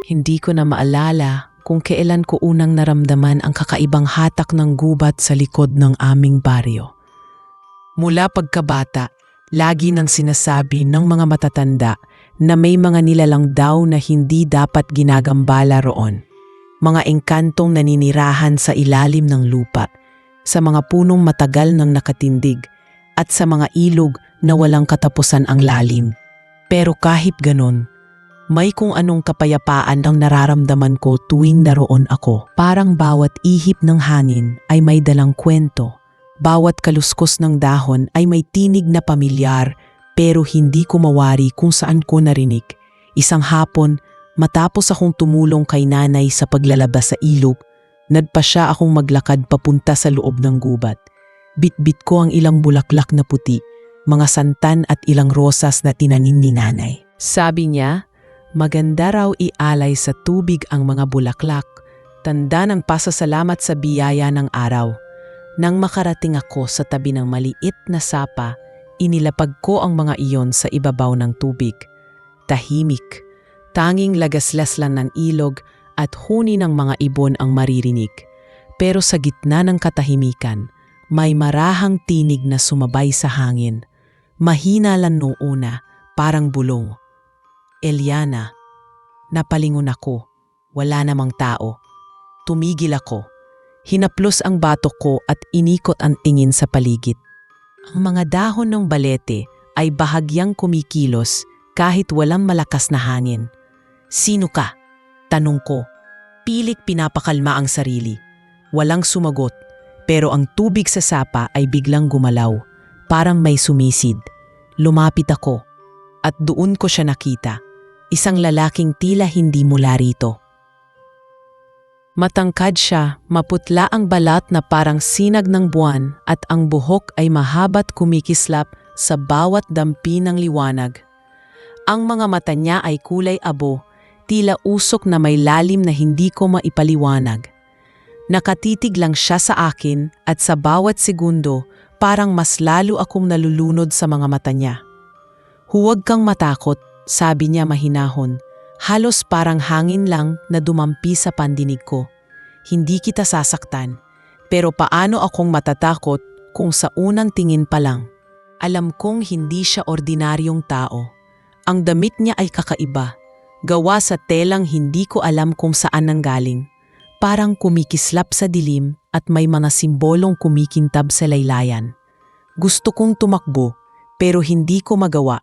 Hindi ko na maalala kung kailan ko unang naramdaman ang kakaibang hatak ng gubat sa likod ng aming baryo. Mula pagkabata, lagi nang sinasabi ng mga matatanda na may mga nilalang daw na hindi dapat ginagambala roon. Mga engkantong naninirahan sa ilalim ng lupa, sa mga punong matagal nang nakatindig, at sa mga ilog na walang katapusan ang lalim. Pero kahit ganon, may kung anong kapayapaan ang nararamdaman ko tuwing naroon ako. Parang bawat ihip ng hangin ay may dalang kwento. Bawat kaluskos ng dahon ay may tinig na pamilyar, pero hindi ko mawari kung saan ko narinig. Isang hapon, matapos akong tumulong kay nanay sa paglalabas sa ilog, nagpasya akong maglakad papunta sa loob ng gubat. Bitbit ko ang ilang bulaklak na puti, mga santan at ilang rosas na tinanim ni nanay. Sabi niya, maganda raw ialay sa tubig ang mga bulaklak, tanda ng pasasalamat sa biyaya ng araw. Nang makarating ako sa tabi ng maliit na sapa, inilapag ko ang mga iyon sa ibabaw ng tubig. Tahimik, tanging lagaslas lang ng ilog at huni ng mga ibon ang maririnig. Pero sa gitna ng katahimikan, may marahang tinig na sumabay sa hangin. Mahina lang noong una, parang bulong. Eliana. Napalingon ako. Wala namang tao. Tumigil ako. Hinaplos ang batok ko at inikot ang tingin sa paligid. Ang mga dahon ng balete ay bahagyang kumikilos kahit walang malakas na hangin. Sino ka? Tanong ko. Pilit pinapakalma ang sarili. Walang sumagot, pero ang tubig sa sapa ay biglang gumalaw, parang may sumisid. Lumapit ako, at doon ko siya nakita. Isang lalaking tila hindi mula rito. Matangkad siya, maputla ang balat na parang sinag ng buwan at ang buhok ay mahaba't kumikislap sa bawat dampi ng liwanag. Ang mga mata niya ay kulay abo, tila usok na may lalim na hindi ko maipaliwanag. Nakatitig lang siya sa akin at sa bawat segundo parang mas lalo akong nalulunod sa mga mata niya. Huwag kang matakot, sabi niya mahinahon. Halos parang hangin lang na dumampi sa pandinig ko. Hindi kita sasaktan, pero paano akong matatakot kung sa unang tingin pa lang? Alam kong hindi siya ordinaryong tao. Ang damit niya ay kakaiba, gawa sa telang hindi ko alam kung saan nanggaling. Parang kumikislap sa dilim at may mga simbolong kumikintab sa laylayan. Gusto kong tumakbo, pero hindi ko magawa.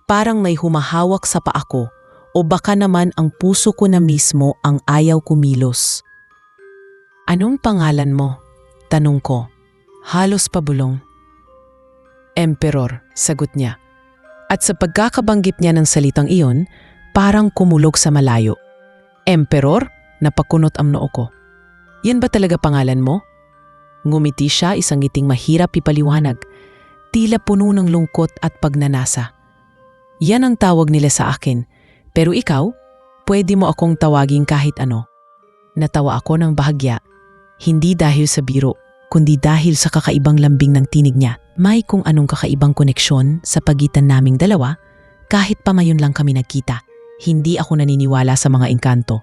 Parang may humahawak sa paa ko. O baka naman ang puso ko na mismo ang ayaw kumilos. Anong pangalan mo? Tanong ko. Halos pabulong. Emperor, sagot niya. At sa pagkakabanggit niya ng salitang iyon, parang kumulog sa malayo. Emperor? Napakunot ang noo ko. Yan ba talaga pangalan mo? Ngumiti siya, isang ngiting mahirap ipaliwanag. Tila puno ng lungkot at pagnanasa. Yan ang tawag nila sa akin. Pero ikaw, pwede mo akong tawagin kahit ano. Natawa ako ng bahagya, hindi dahil sa biro, kundi dahil sa kakaibang lambing ng tinig niya. May kung anong kakaibang koneksyon sa pagitan naming dalawa, kahit pa mayon lang kami nagkita. Hindi ako naniniwala sa mga engkanto,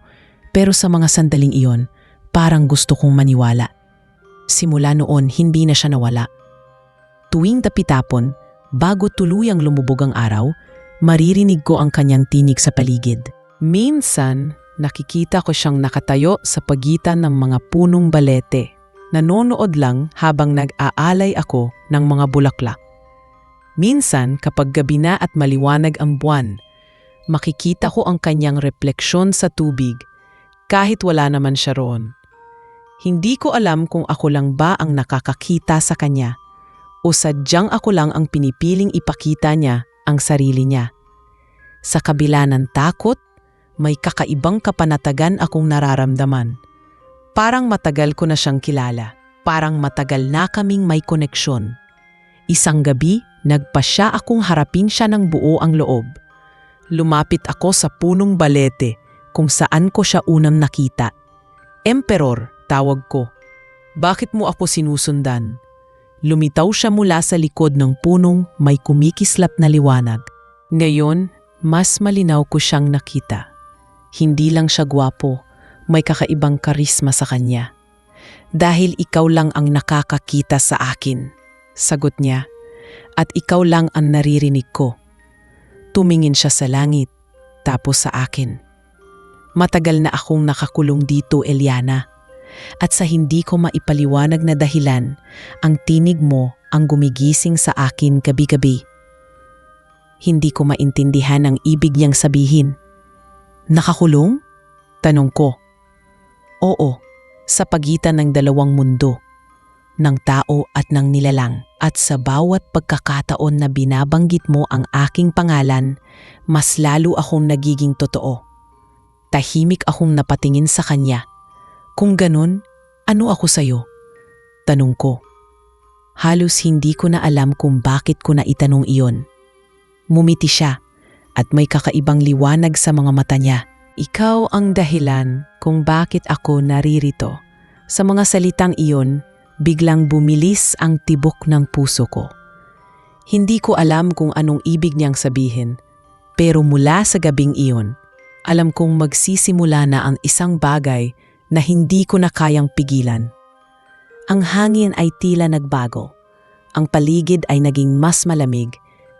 pero sa mga sandaling iyon, parang gusto kong maniwala. Simula noon, hindi na siya nawala. Tuwing dapitapon, bago tuluyang lumubog ang araw, maririnig ko ang kanyang tinig sa paligid. Minsan, nakikita ko siyang nakatayo sa pagitan ng mga punong balete. Nanonood lang habang nag-aalay ako ng mga bulaklak. Minsan, kapag gabi na at maliwanag ang buwan, makikita ko ang kanyang refleksyon sa tubig kahit wala naman siya roon. Hindi ko alam kung ako lang ba ang nakakakita sa kanya o sadyang ako lang ang pinipiling ipakita niya ang sarili niya. Sa kabila ng takot, may kakaibang kapanatagan akong nararamdaman. Parang matagal ko na siyang kilala. Parang matagal na kaming may koneksyon. Isang gabi, nagpasya akong harapin siya ng buo ang loob. Lumapit ako sa punong balete kung saan ko siya unang nakita. Emperor, tawag ko. Bakit mo ako sinusundan? Lumitaw siya mula sa likod ng punong may kumikislap na liwanag. Ngayon, mas malinaw ko siyang nakita. Hindi lang siya gwapo, may kakaibang karisma sa kanya. Dahil ikaw lang ang nakakakita sa akin, sagot niya, at ikaw lang ang naririnig ko. Tumingin siya sa langit, tapos sa akin. Matagal na akong nakakulong dito, Eliana. At sa hindi ko maipaliwanag na dahilan, ang tinig mo ang gumigising sa akin gabi-gabi. Hindi ko maintindihan ang ibig niyang sabihin. Nakakulong? Tanong ko. Oo, sa pagitan ng dalawang mundo, ng tao at ng nilalang. At sa bawat pagkakataon na binabanggit mo ang aking pangalan, mas lalo akong nagiging totoo. Tahimik akong napatingin sa kanya. Kung ganun, ano ako sa'yo? Tanong ko. Halos hindi ko na alam kung bakit ko na itanong iyon. Mumiti siya at may kakaibang liwanag sa mga mata niya. Ikaw ang dahilan kung bakit ako naririto. Sa mga salitang iyon, biglang bumilis ang tibok ng puso ko. Hindi ko alam kung anong ibig niyang sabihin, pero mula sa gabing iyon, alam kong magsisimula na ang isang bagay na hindi ko na kayang pigilan. Ang hangin ay tila nagbago, ang paligid ay naging mas malamig,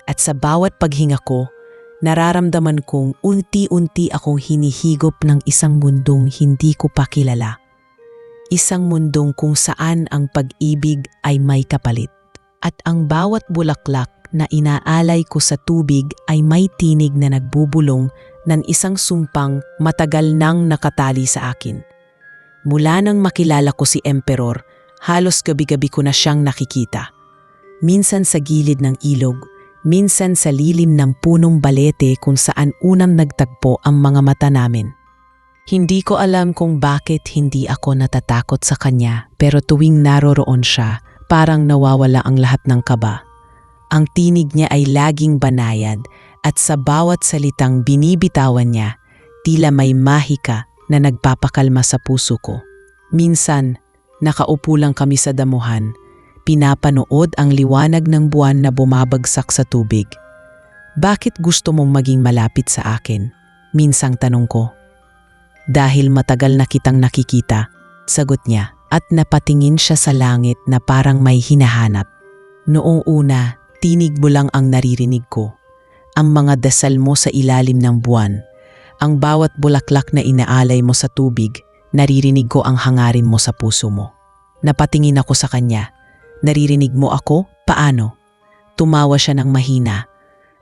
at sa bawat paghinga ko, nararamdaman kong unti-unti akong hinihigop ng isang mundong hindi ko pa kilala. Isang mundong kung saan ang pag-ibig ay may kapalit, at ang bawat bulaklak na inaalay ko sa tubig ay may tinig na nagbubulong ng isang sumpang matagal nang nakatali sa akin. Mula nang makilala ko si Emperor, halos gabi-gabi ko na siyang nakikita. Minsan sa gilid ng ilog, minsan sa lilim ng punong balete kung saan unang nagtagpo ang mga mata namin. Hindi ko alam kung bakit hindi ako natatakot sa kanya, pero tuwing naroroon siya, parang nawawala ang lahat ng kaba. Ang tinig niya ay laging banayad at sa bawat salitang binibitawan niya, tila may mahika na nagpapakalma sa puso ko. Minsan, nakaupo lang kami sa damuhan, pinapanood ang liwanag ng buwan na bumabagsak sa tubig. Bakit gusto mong maging malapit sa akin? Minsang tanong ko. Dahil matagal na kitang nakikita, sagot niya, at napatingin siya sa langit na parang may hinahanap. Noong una, tinig mo lang ang naririnig ko. Ang mga dasal mo sa ilalim ng buwan. Ang bawat bulaklak na inaalay mo sa tubig, naririnig ko ang hangarin mo sa puso mo. Napatingin ako sa kanya. Naririnig mo ako? Paano? Tumawa siya ng mahina.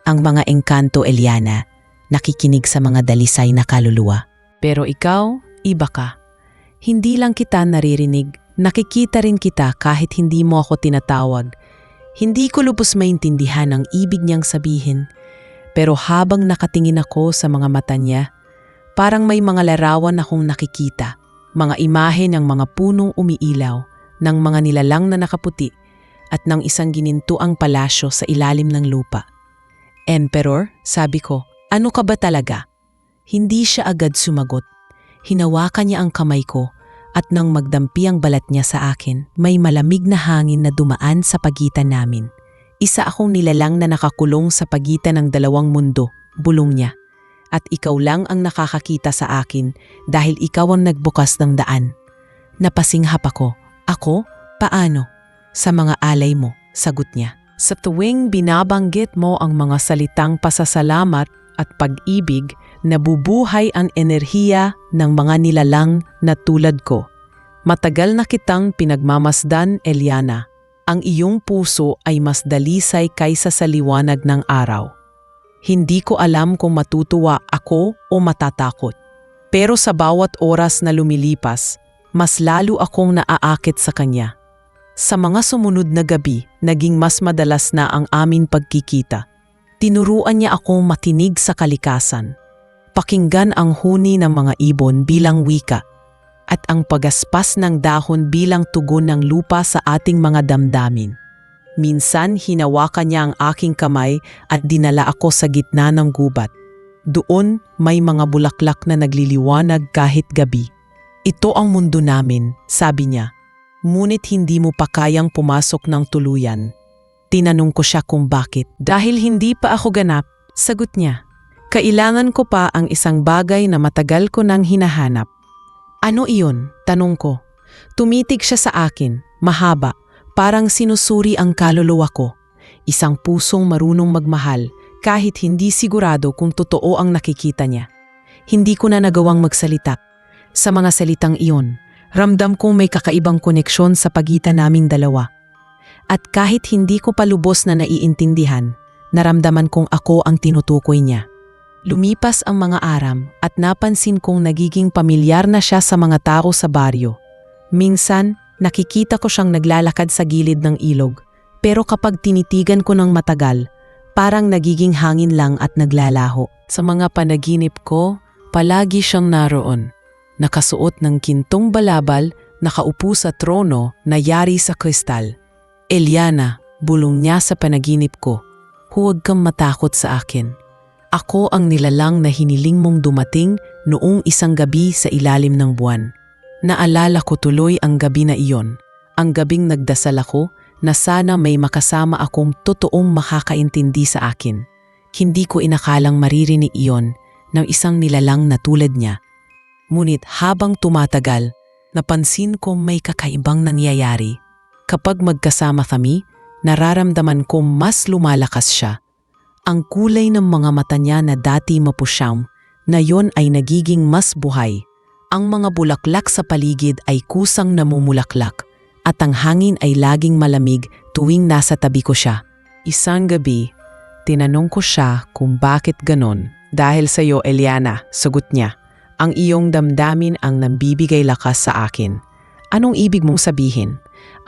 Ang mga engkanto, Eliana, nakikinig sa mga dalisay na kaluluwa. Pero ikaw, iba ka. Hindi lang kita naririnig, nakikita rin kita kahit hindi mo ako tinatawag. Hindi ko lubos maintindihan ang ibig niyang sabihin. Pero habang nakatingin ako sa mga mata niya, parang may mga larawan akong nakikita. Mga imahe ng mga punong umiilaw, ng mga nilalang na nakaputi, at ng isang ginintuang palasyo sa ilalim ng lupa. Emperor, sabi ko, ano ka ba talaga? Hindi siya agad sumagot. Hinawakan niya ang kamay ko at nang magdampi ang balat niya sa akin, may malamig na hangin na dumaan sa pagitan namin. Isa akong nilalang na nakakulong sa pagitan ng dalawang mundo, bulong niya. At ikaw lang ang nakakakita sa akin dahil ikaw ang nagbukas ng daan. Napasinghap ako. Ako? Paano? Sa mga alay mo, sagot niya. Sa tuwing binabanggit mo ang mga salitang pasasalamat at pag-ibig, nabubuhay ang enerhiya ng mga nilalang na tulad ko. Matagal na kitang pinagmamasdan, Eliana. Ang iyong puso ay mas dalisay kaysa sa liwanag ng araw. Hindi ko alam kung matutuwa ako o matatakot. Pero sa bawat oras na lumilipas, mas lalo akong naaakit sa kanya. Sa mga sumunod na gabi, naging mas madalas na ang aming pagkikita. Tinuruan niya akong matinig sa kalikasan. Pakinggan ang huni ng mga ibon bilang wika at ang pagaspas ng dahon bilang tugon ng lupa sa ating mga damdamin. Minsan hinawakan niya ang aking kamay at dinala ako sa gitna ng gubat. Doon may mga bulaklak na nagliliwanag kahit gabi. Ito ang mundo namin, sabi niya. Ngunit hindi mo pa kayang pumasok ng tuluyan. Tinanong ko siya kung bakit. Dahil hindi pa ako ganap, sagot niya. Kailangan ko pa ang isang bagay na matagal ko nang hinahanap. Ano iyon? Tanong ko. Tumitig siya sa akin, mahaba, parang sinusuri ang kaluluwa ko. Isang pusong marunong magmahal kahit hindi sigurado kung totoo ang nakikita niya. Hindi ko na nagawang magsalita. Sa mga salitang iyon, ramdam kong may kakaibang koneksyon sa pagitan naming dalawa. At kahit hindi ko pa lubos na naiintindihan, naramdaman kong ako ang tinutukoy niya. Lumipas ang mga aram at napansin kong nagiging pamilyar na siya sa mga tao sa baryo. Minsan, nakikita ko siyang naglalakad sa gilid ng ilog, pero kapag tinitigan ko ng matagal, parang nagiging hangin lang at naglalaho. Sa mga panaginip ko, palagi siyang naroon. Nakasuot ng kintong balabal, nakaupo sa trono na yari sa kristal. Eliana, bulong niya sa panaginip ko, huwag kang matakot sa akin. Ako ang nilalang na hiniling mong dumating noong isang gabi sa ilalim ng buwan. Naalala ko tuloy ang gabi na iyon, ang gabing nagdasal ako na sana may makasama akong totoong makakaintindi sa akin. Hindi ko inakalang maririnig iyon ng isang nilalang na tulad niya. Ngunit habang tumatagal, napansin ko may kakaibang nangyayari. Kapag magkasama kami, nararamdaman ko mas lumalakas siya. Ang kulay ng mga mata niya na dati mapusyam, ngayon ay nagiging mas buhay. Ang mga bulaklak sa paligid ay kusang namumulaklak, at ang hangin ay laging malamig tuwing nasa tabi ko siya. Isang gabi, tinanong ko siya kung bakit ganon. Dahil sa iyo, Eliana, sagot niya. Ang iyong damdamin ang nambibigay lakas sa akin. Anong ibig mong sabihin?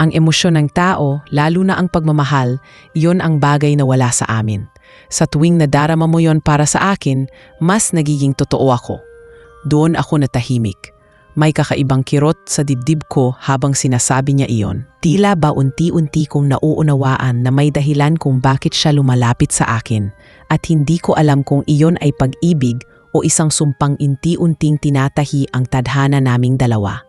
Ang emosyon ng tao, lalo na ang pagmamahal, iyon ang bagay na wala sa amin. Sa tuwing nadarama mo yon para sa akin, mas nagiging totoo ako. Doon ako natahimik. May kakaibang kirot sa dibdib ko habang sinasabi niya iyon. Tila ba unti-unti kong nauunawaan na may dahilan kung bakit siya lumalapit sa akin at hindi ko alam kung iyon ay pag-ibig o isang sumpang unti-unting tinatahi ang tadhana naming dalawa.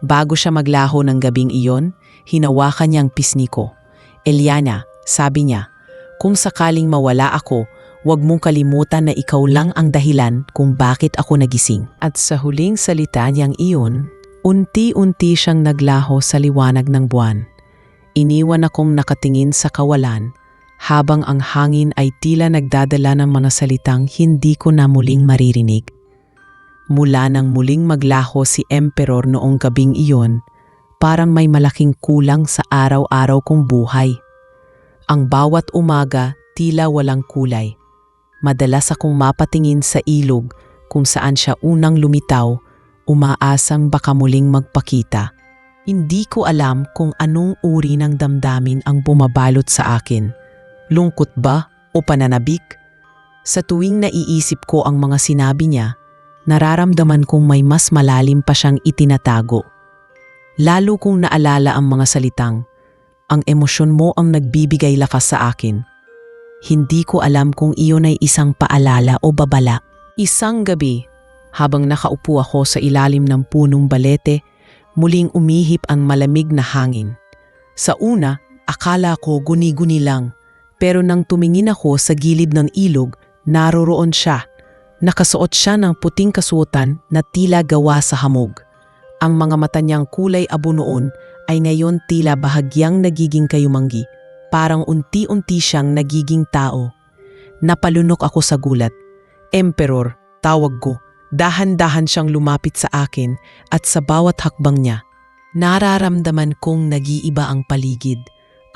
Bago siya maglaho ng gabing iyon, hinawakan niyang pisngi ko. Eliana, sabi niya, kung sakaling mawala ako, huwag mong kalimutan na ikaw lang ang dahilan kung bakit ako nagising. At sa huling salita niyang iyon, unti-unti siyang naglaho sa liwanag ng buwan. Iniwan akong nakatingin sa kawalan, habang ang hangin ay tila nagdadala ng mga salitang hindi ko na muling maririnig. Mula nang muling maglaho si Emperor noong gabing iyon, parang may malaking kulang sa araw-araw kong buhay. Ang bawat umaga tila walang kulay. Madalas akong mapatingin sa ilog kung saan siya unang lumitaw, umaasang baka muling magpakita. Hindi ko alam kung anong uri ng damdamin ang bumabalot sa akin. Lungkot ba o pananabik? Sa tuwing naiisip ko ang mga sinabi niya, nararamdaman kong may mas malalim pa siyang itinatago. Lalo kong naalala ang mga salitang, ang emosyon mo ang nagbibigay lakas sa akin. Hindi ko alam kung iyon ay isang paalala o babala. Isang gabi, habang nakaupo ako sa ilalim ng punong balete, muling umihip ang malamig na hangin. Sa una, akala ko guni-guni lang, pero nang tumingin ako sa gilid ng ilog, naroroon siya. Nakasuot siya ng puting kasuotan na tila gawa sa hamog. Ang mga mata niyang kulay abo noon ay ngayon tila bahagyang nagiging kayumanggi, parang unti-unti siyang nagiging tao. Napalunok ako sa gulat. Emperor, tawag ko. Dahan-dahan siyang lumapit sa akin at sa bawat hakbang niya, nararamdaman kong nag-iiba ang paligid.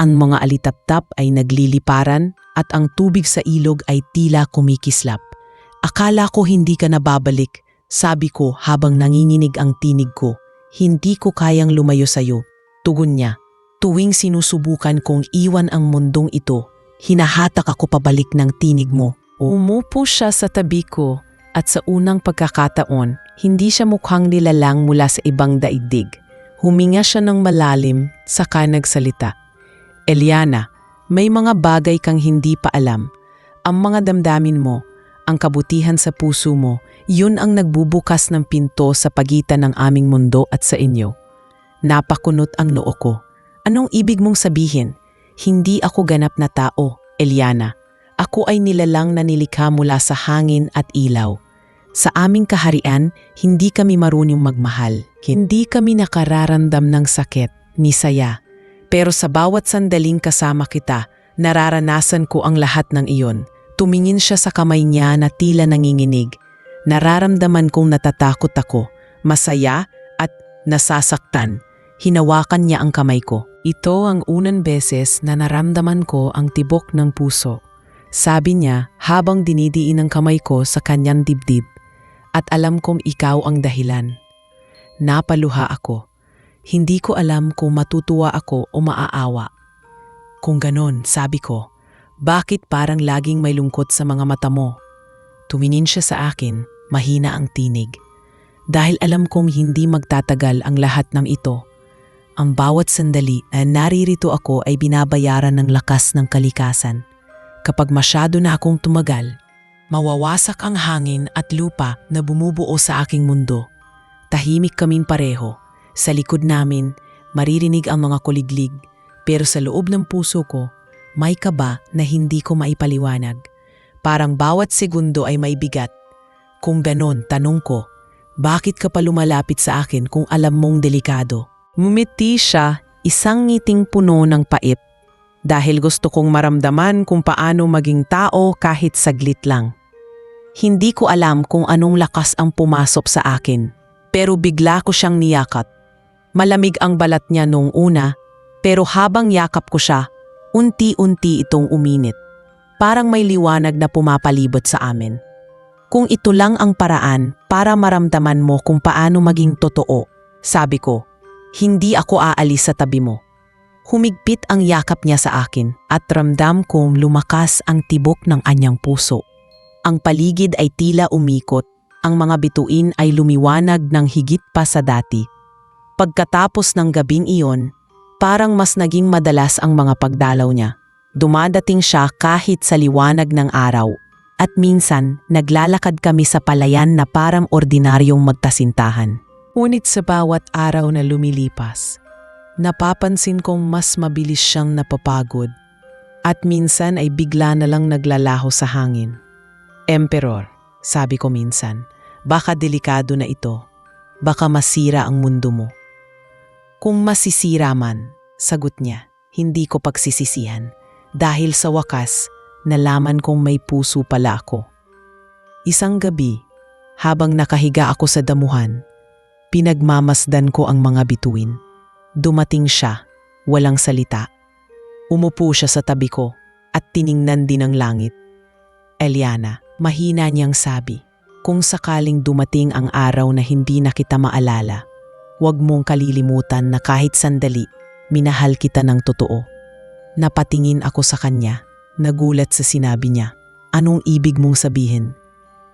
Ang mga alitaptap ay nagliliparan at ang tubig sa ilog ay tila kumikislap. Akala ko hindi ka nababalik, sabi ko habang nanginginig ang tinig ko. Hindi ko kayang lumayo sa'yo. Tugon niya. Tuwing sinusubukan kong iwan ang mundong ito, hinahatak ako pabalik ng tinig mo. Umupo siya sa tabi ko at sa unang pagkakataon, hindi siya mukhang nilalang mula sa ibang daigdig. Huminga siya ng malalim, saka nagsalita. Eliana, may mga bagay kang hindi pa alam. Ang mga damdamin mo, ang kabutihan sa puso mo, yun ang nagbubukas ng pinto sa pagitan ng aming mundo at sa inyo. Napakunot ang noo ko. Anong ibig mong sabihin? Hindi ako ganap na tao, Eliana. Ako ay nilalang na nilikha mula sa hangin at ilaw. Sa aming kaharian, hindi kami marunong magmahal. Hindi kami nakararamdam ng sakit ni saya. Pero sa bawat sandaling kasama kita, nararanasan ko ang lahat ng iyon. Tumingin siya sa kamay niya na tila nanginginig. Nararamdaman kong natatakot ako, masaya at nasasaktan. Hinawakan niya ang kamay ko. Ito ang unang beses na naramdaman ko ang tibok ng puso. Sabi niya habang dinidiin ang kamay ko sa kanyang dibdib. At alam kong ikaw ang dahilan. Napaluha ako. Hindi ko alam kung matutuwa ako o maaawa. Kung ganon, sabi ko, bakit parang laging may lungkot sa mga mata mo? Tumingin siya sa akin, mahina ang tinig. Dahil alam kong hindi magtatagal ang lahat ng ito. Ang bawat sandali na naririto ako ay binabayaran ng lakas ng kalikasan. Kapag masyado na akong tumagal, mawawasak ang hangin at lupa na bumubuo sa aking mundo. Tahimik kaming pareho. Sa likod namin, maririnig ang mga kuliglig, pero sa loob ng puso ko, may kaba na hindi ko maipaliwanag. Parang bawat segundo ay may bigat. Kung ganon, tanong ko, bakit ka pa lumalapit sa akin kung alam mong delikado? Ngumiti siya, isang ngiting puno ng pait. Dahil gusto kong maramdaman kung paano maging tao kahit saglit lang. Hindi ko alam kung anong lakas ang pumasok sa akin, pero bigla ko siyang niyakap. Malamig ang balat niya noong una, pero habang yakap ko siya, unti-unti itong uminit. Parang may liwanag na pumapalibot sa amin. Kung ito lang ang paraan para maramdaman mo kung paano maging totoo, sabi ko, hindi ako aalis sa tabi mo. Humigpit ang yakap niya sa akin at ramdam kong lumakas ang tibok ng anyang puso. Ang paligid ay tila umikot, ang mga bituin ay lumiwanag ng higit pa sa dati. Pagkatapos ng gabing iyon, parang mas naging madalas ang mga pagdalaw niya. Dumadating siya kahit sa liwanag ng araw at minsan naglalakad kami sa palayan na parang ordinaryong magtasintahan. Ngunit sa bawat araw na lumilipas, napapansin kong mas mabilis siyang napapagod at minsan ay bigla na lang naglalaho sa hangin. Emperor, sabi ko minsan, baka delikado na ito. Baka masira ang mundo mo. Kung masisira man, sagot niya, hindi ko pagsisisihan dahil sa wakas nalaman kong may puso pala ako. Isang gabi, habang nakahiga ako sa damuhan, pinagmamasdan ko ang mga bituin. Dumating siya, walang salita. Umupo siya sa tabi ko at tiningnan din ang langit. Eliana, mahina niyang sabi, kung sakaling dumating ang araw na hindi na kita maalala, huwag mong kalilimutan na kahit sandali, minahal kita ng totoo. Napatingin ako sa kanya, nagulat sa sinabi niya. Anong ibig mong sabihin?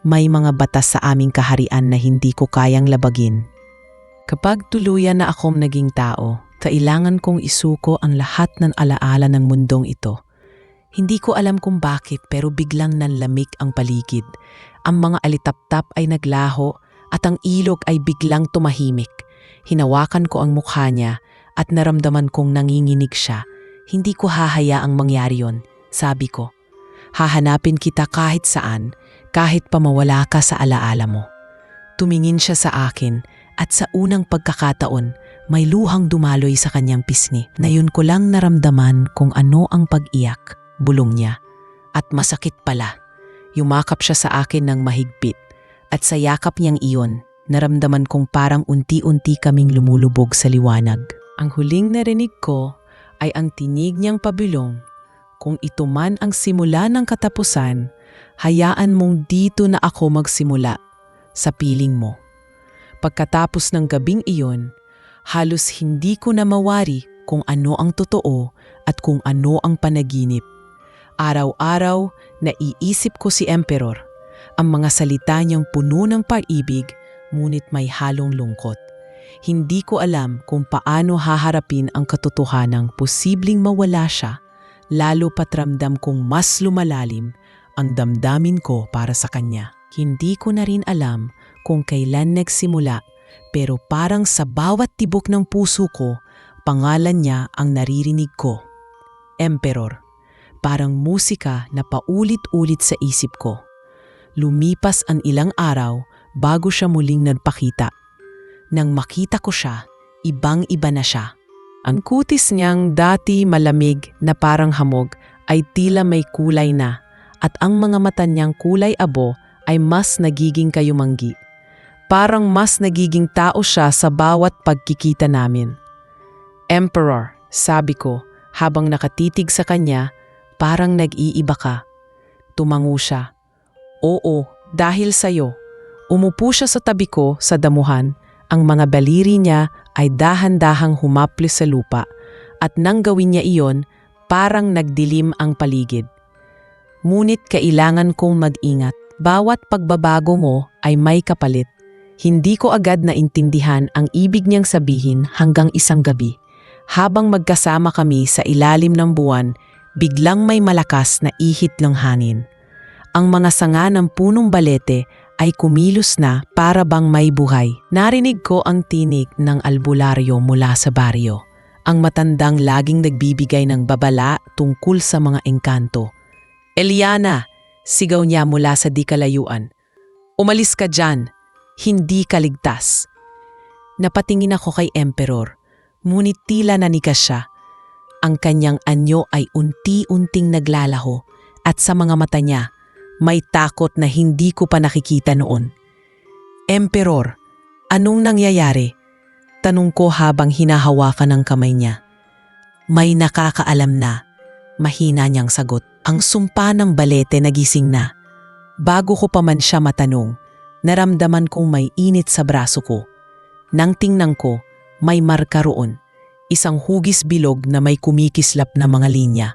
May mga batas sa aming kaharian na hindi ko kayang labagin. Kapag tuluyan na akong naging tao, kailangan kong isuko ang lahat ng alaala ng mundong ito. Hindi ko alam kung bakit pero biglang nanlamig ang paligid. Ang mga alitaptap ay naglaho at ang ilog ay biglang tumahimik. Hinawakan ko ang mukha niya at naramdaman kong nanginginig siya. Hindi ko hahayaang mangyari yon, sabi ko. Hahanapin kita kahit saan, kahit pa mawala ka sa alaala mo. Tumingin siya sa akin at sa unang pagkakataon, may luhang dumaloy sa kanyang pisngi. Ngayon ko lang naramdaman kung ano ang pag-iyak, bulong niya. At masakit pala. Yumakap siya sa akin ng mahigpit at sa yakap niyang iyon, naramdaman kong parang unti-unti kaming lumulubog sa liwanag. Ang huling narinig ko ay ang tinig niyang pabilong. Kung ito man ang simula ng katapusan, hayaan mong dito na ako magsimula sa piling mo. Pagkatapos ng gabing iyon, halos hindi ko na mawari kung ano ang totoo at kung ano ang panaginip. Araw-araw, naiisip ko si Emperor. Ang mga salita niyang puno ng pag-ibig, ngunit may halong lungkot. Hindi ko alam kung paano haharapin ang katotohanang posibleng mawala siya, lalo pat ramdam kong mas lumalalim ang damdamin ko para sa kanya. Hindi ko na rin alam kung kailan nagsimula, pero parang sa bawat tibok ng puso ko, pangalan niya ang naririnig ko. Emperor. parang musika na paulit-ulit sa isip ko. Lumipas ang ilang araw bago siya muling nagpakita. Nang makita ko siya, ibang-iba na siya. Ang kutis niyang dati malamig na parang hamog ay tila may kulay na at ang mga mata niyang kulay abo ay mas nagiging kayumanggi. Parang mas nagiging tao siya sa bawat pagkikita namin. Emperor, sabi ko habang nakatitig sa kanya, parang nag-iiba ka. Tumango siya. Oo, dahil sa'yo. Umupo siya sa tabi ko sa damuhan. Ang mga baliri niya ay dahan-dahang humaplos sa lupa at nang gawin niya iyon, parang nagdilim ang paligid. Ngunit kailangan kong mag-ingat. Bawat pagbabago mo ay may kapalit. Hindi ko agad naintindihan ang ibig niyang sabihin hanggang isang gabi. Habang magkasama kami sa ilalim ng buwan, biglang may malakas na ihit ng hangin. Ang mga sanga ng punong balete ay kumilos na para bang may buhay. Narinig ko ang tinig ng albularyo mula sa baryo. Ang matandang laging nagbibigay ng babala tungkol sa mga engkanto. Eliana! Sigaw niya mula sa di kalayuan. Umalis ka dyan! Hindi ka ligtas. Napatingin ako kay Emperor, ngunit tila nanigas siya. Ang kanyang anyo ay unti-unting naglalaho at sa mga mata niya, may takot na hindi ko pa nakikita noon. Emperor, anong nangyayari? Tanong ko habang hinahawakan ng kamay niya. May nakakaalam na, mahina niyang sagot. Ang sumpa ng balete nagising na. Bago ko pa man siya matanong, naramdaman kong may init sa braso ko. Nang tingnan ko, may marka roon. Isang hugis bilog na may kumikislap na mga linya.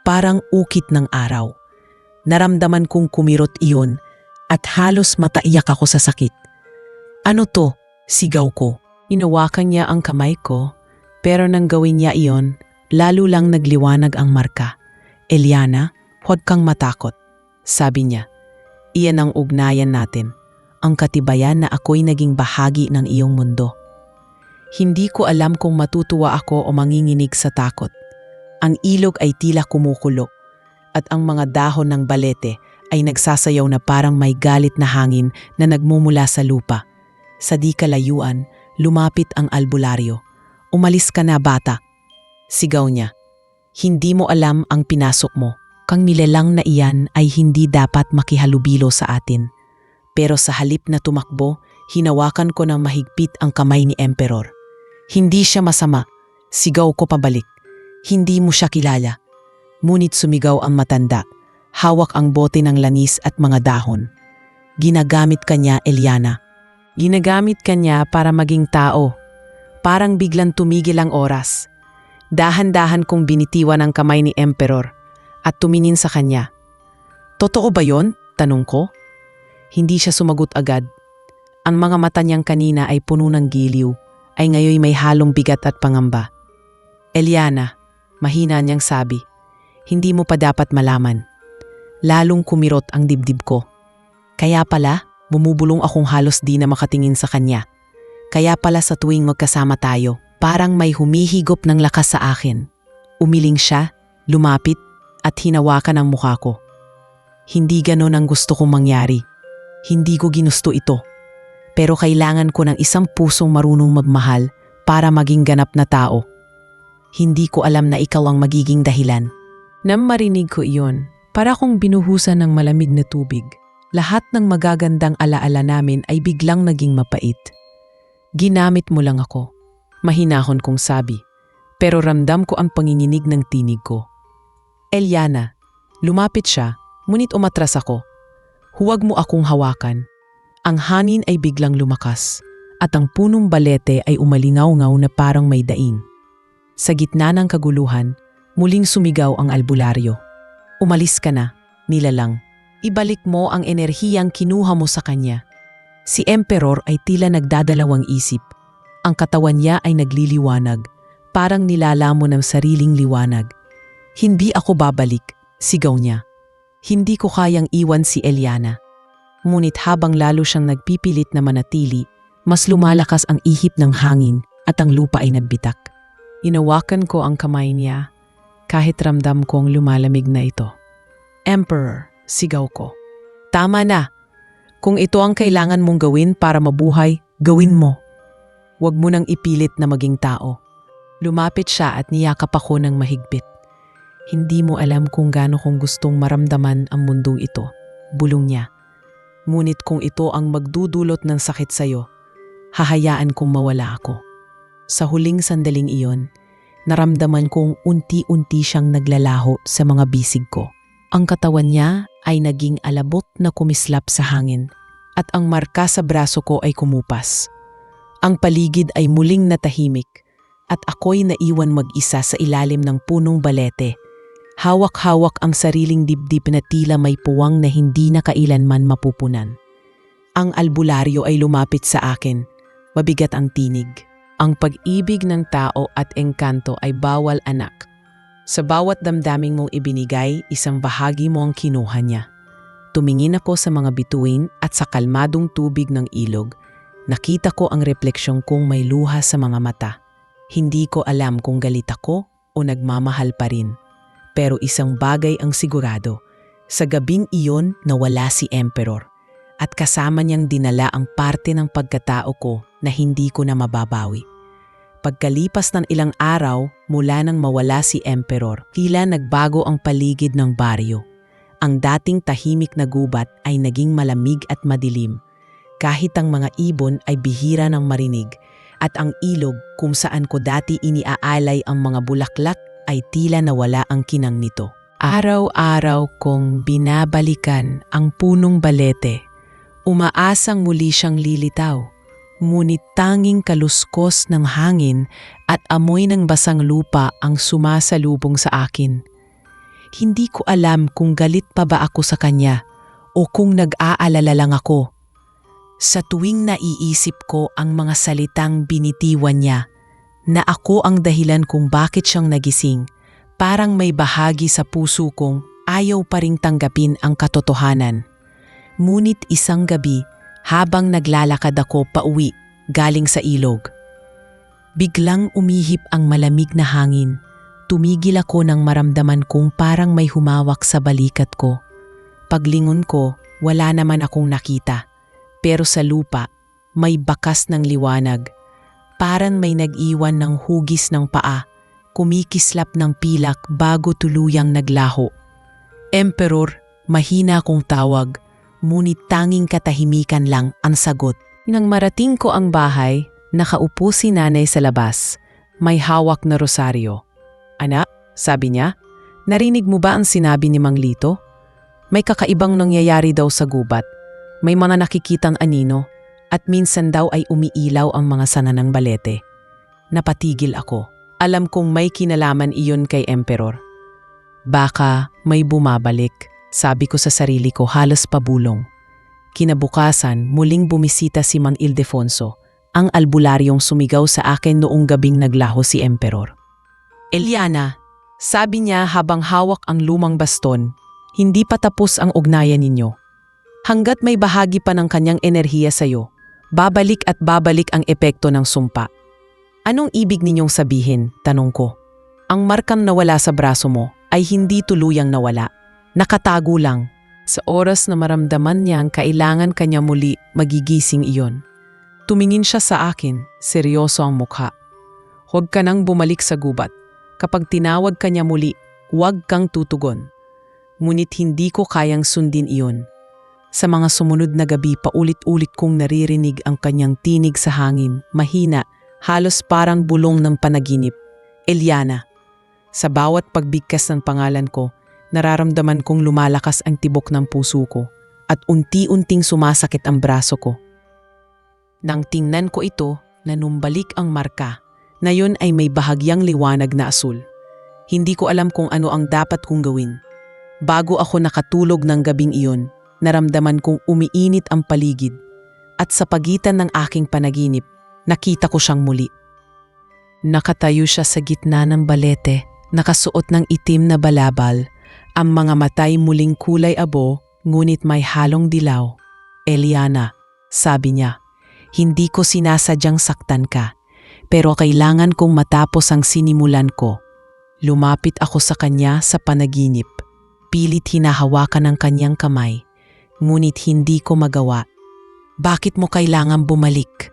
Parang ukit ng araw. Naramdaman kong kumirot iyon at halos mataiyak ako sa sakit. Ano to? Sigaw ko. Inawakan niya ang kamay ko, pero nang gawin niya iyon, lalo lang nagliwanag ang marka. Eliana, huwag kang matakot, sabi niya. Iyan ang ugnayan natin, ang katibayan na ako'y naging bahagi ng iyong mundo. Hindi ko alam kung matutuwa ako o manginginig sa takot. Ang ilog ay tila kumukulo at ang mga dahon ng balete ay nagsasayaw na parang may galit na hangin na nagmumula sa lupa. Sa di kalayuan, lumapit ang albularyo. Umalis ka na, bata. Sigaw niya. Hindi mo alam ang pinasok mo. Kang nilalang na iyan ay hindi dapat makihalubilo sa atin. Pero sa halip na tumakbo, hinawakan ko ng mahigpit ang kamay ni Emperor. Hindi siya masama. Sigaw ko pabalik. Hindi mo siya kilala. Ngunit sumigaw ang matanda. Hawak ang bote ng langis at mga dahon. Ginagamit ka niya, Eliana. Ginagamit ka niya para maging tao. Parang biglang tumigil ang oras. Dahan-dahan kong binitiwan ang kamay ni Emperor at tumingin sa kanya. Totoo ba yon? Tanong ko. Hindi siya sumagot agad. Ang mga mata niyang kanina ay puno ng giliw, ay ngayon may halong bigat at pangamba. Eliana, mahina niyang sabi, hindi mo pa dapat malaman. Lalong kumirot ang dibdib ko. Kaya pala, bumubulong akong halos di na makatingin sa kanya. Kaya pala sa tuwing magkasama tayo, parang may humihigop ng lakas sa akin. Umiling siya, lumapit, at hinawakan ang mukha ko. Hindi ganon ang gusto kong mangyari. Hindi ko ginusto ito. Pero kailangan ko ng isang pusong marunong magmahal para maging ganap na tao. Hindi ko alam na ikaw ang magiging dahilan. Nang marinig ko iyon, para kong binuhusan ng malamig na tubig. Lahat ng magagandang alaala namin ay biglang naging mapait. Ginamit mo lang ako. Mahinahon kong sabi, pero ramdam ko ang panginginig ng tinig ko. Eliana, lumapit siya, ngunit umatras ako. Huwag mo akong hawakan. Ang hangin ay biglang lumakas, at ang punong balete ay umalingaw-ngaw na parang may daing. Sa gitna ng kaguluhan, muling sumigaw ang albularyo. Umalis ka na, nilalang. Ibalik mo ang enerhiyang kinuha mo sa kanya. Si Emperor ay tila nagdadalawang isip. Ang katawan niya ay nagliliwanag, parang nilalamon ng sariling liwanag. Hindi ako babalik, sigaw niya. Hindi ko kayang iwan si Eliana. Ngunit habang lalo siyang nagpipilit na manatili, mas lumalakas ang ihip ng hangin at ang lupa ay nagbitak. Inawakan ko ang kamay niya. kahit ramdam kong lumalamig na ito. Emperor, sigaw ko. Tama na. Kung ito ang kailangan mong gawin para mabuhay, gawin mo. Huwag mo nang ipilit na maging tao. Lumapit siya at niyakap ako ng mahigpit. Hindi mo alam kung gaano kong gustong maramdaman ang mundong ito, bulong niya. Ngunit kung ito ang magdudulot ng sakit sa'yo, hahayaan kong mawala ako. Sa huling sandaling iyon, naramdaman kong unti-unti siyang naglalaho sa mga bisig ko. Ang katawan niya ay naging alabot na kumislap sa hangin at ang marka sa braso ko ay kumupas. Ang paligid ay muling natahimik at ako'y naiwan mag-isa sa ilalim ng punong balete. Hawak-hawak ang sariling dibdib na tila may puwang na hindi na kailanman mapupunan. Ang albularyo ay lumapit sa akin. Mabigat ang tinig. Ang pag-ibig ng tao at engkanto ay bawal anak. Sa bawat damdaming mong ibinigay, isang bahagi mo ang kinuha niya. Tumingin ako sa mga bituin at sa kalmadong tubig ng ilog. Nakita ko ang refleksyon kong may luha sa mga mata. Hindi ko alam kung galit ako o nagmamahal pa rin. Pero isang bagay ang sigurado, sa gabing iyon nawala si Emperor at kasama niyang dinala ang parte ng pagkatao ko na hindi ko na mababawi. Pagkalipas ng ilang araw mula nang mawala si Emperor, tila nagbago ang paligid ng baryo. Ang dating tahimik na gubat ay naging malamig at madilim. Kahit ang mga ibon ay bihira ng marinig at ang ilog kung saan ko dati iniaalay ang mga bulaklak ay tila nawala ang kinang nito. Araw-araw kong binabalikan ang punong balete. Umaasang muli siyang lilitaw, ngunit tanging kaluskos ng hangin at amoy ng basang lupa ang sumasalubong sa akin. Hindi ko alam kung galit pa ba ako sa kanya o kung nag-aalala lang ako. Sa tuwing naiisip ko ang mga salitang binitiwan niya, na ako ang dahilan kung bakit siyang nagising, parang may bahagi sa puso kong ayaw pa ring tanggapin ang katotohanan. Ngunit isang gabi, habang naglalakad ako pauwi galing sa ilog, biglang umihip ang malamig na hangin. Tumigil ako nang maramdaman kong parang may humawak sa balikat ko. Paglingon ko, wala naman akong nakita. Pero sa lupa, may bakas ng liwanag. Parang may nag-iwan ng hugis ng paa, kumikislap ng pilak bago tuluyang naglaho. Emperor, mahina akong tawag, ngunit tanging katahimikan lang ang sagot. Nang marating ko ang bahay, nakaupo si nanay sa labas, may hawak na rosaryo. Anak, sabi niya, narinig mo ba ang sinabi ni Mang Lito? May kakaibang nangyayari daw sa gubat. May mga nakikitang anino at minsan daw ay umiilaw ang mga sana ng balete. Napatigil ako. Alam kong may kinalaman iyon kay Emperor. Baka may bumabalik, sabi ko sa sarili ko halos pabulong. Kinabukasan, muling bumisita si Mang Ildefonso, ang albularyong sumigaw sa akin noong gabing naglaho si Emperor. Eliana, sabi niya habang hawak ang lumang baston, hindi pa tapos ang ugnayan ninyo. Hanggat may bahagi pa ng kanyang enerhiya sa'yo, babalik at babalik ang epekto ng sumpa. Anong ibig ninyong sabihin? Tanong ko. Ang markang nawala sa braso mo ay hindi tuluyang nawala. Nakatago lang. Sa oras na maramdaman niya ang kailangan kanya muli, magigising iyon. Tumingin siya sa akin, seryoso ang mukha. Huwag ka nang bumalik sa gubat. Kapag tinawag kanya muli, huwag kang tutugon. Ngunit hindi ko kayang sundin iyon. Sa mga sumunod na gabi, paulit-ulit kong naririnig ang kanyang tinig sa hangin, mahina, halos parang bulong ng panaginip. Eliana. Sa bawat pagbigkas ng pangalan ko, nararamdaman kong lumalakas ang tibok ng puso ko at unti-unting sumasakit ang braso ko. Nang tingnan ko ito, nanumbalik ang marka, na yun ay may bahagyang liwanag na asul. Hindi ko alam kung ano ang dapat kong gawin. Bago ako nakatulog ng gabing iyon, naramdaman kong umiinit ang paligid at sa pagitan ng aking panaginip, nakita ko siyang muli. Nakatayo siya sa gitna ng balete, nakasuot ng itim na balabal, ang mga matay muling kulay abo, ngunit may halong dilaw. Eliana, sabi niya, hindi ko sinasadyang saktan ka, pero kailangan kong matapos ang sinimulan ko. Lumapit ako sa kanya sa panaginip. Pilit hinahawakan ang kanyang kamay, ngunit hindi ko magawa. Bakit mo kailangan bumalik?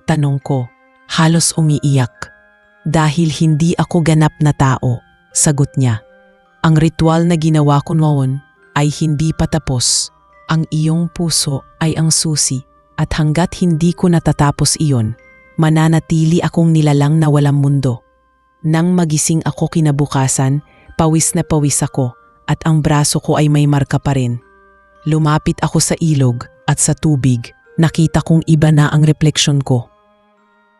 Tanong ko, halos umiiyak. Dahil hindi ako ganap na tao, sagot niya. Ang ritual na ginawa ko noon ay hindi pa tapos. Ang iyong puso ay ang susi at hanggat hindi ko natatapos iyon, mananatili akong nilalang na walang mundo. Nang magising ako kinabukasan, pawis na pawis ako at ang braso ko ay may marka pa rin. Lumapit ako sa ilog at sa tubig, nakita kong iba na ang refleksyon ko.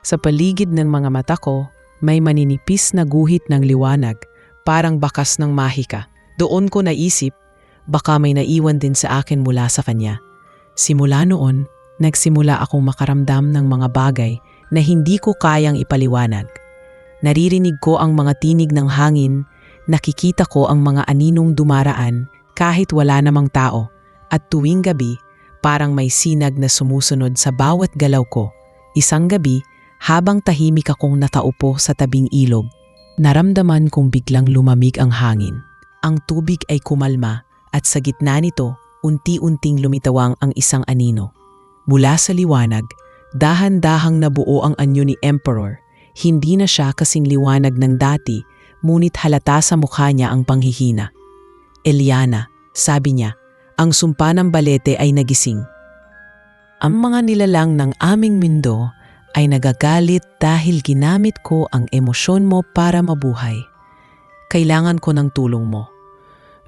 Sa paligid ng mga mata ko, may maninipis na guhit ng liwanag, parang bakas ng mahika. Doon ko naisip, baka may naiwan din sa akin mula sa kanya. Simula noon, nagsimula akong makaramdam ng mga bagay na hindi ko kayang ipaliwanag. Naririnig ko ang mga tinig ng hangin, nakikita ko ang mga aninong dumaraan kahit wala namang tao, at tuwing gabi, parang may sinag na sumusunod sa bawat galaw ko. Isang gabi, habang tahimik akong nakaupo sa tabing ilog, naramdaman kong biglang lumamig ang hangin. Ang tubig ay kumalma at sa gitna nito, unti-unting lumitawang ang isang anino. Mula sa liwanag, dahan-dahang nabuo ang anyo ni Emperor. Hindi na siya kasing liwanag ng dati, ngunit halata sa mukha niya ang panghihina. Eliana, sabi niya, ang sumpa ng balete ay nagising. Ang mga nilalang ng aming mundo ay nagagalit dahil ginamit ko ang emosyon mo para mabuhay. Kailangan ko ng tulong mo.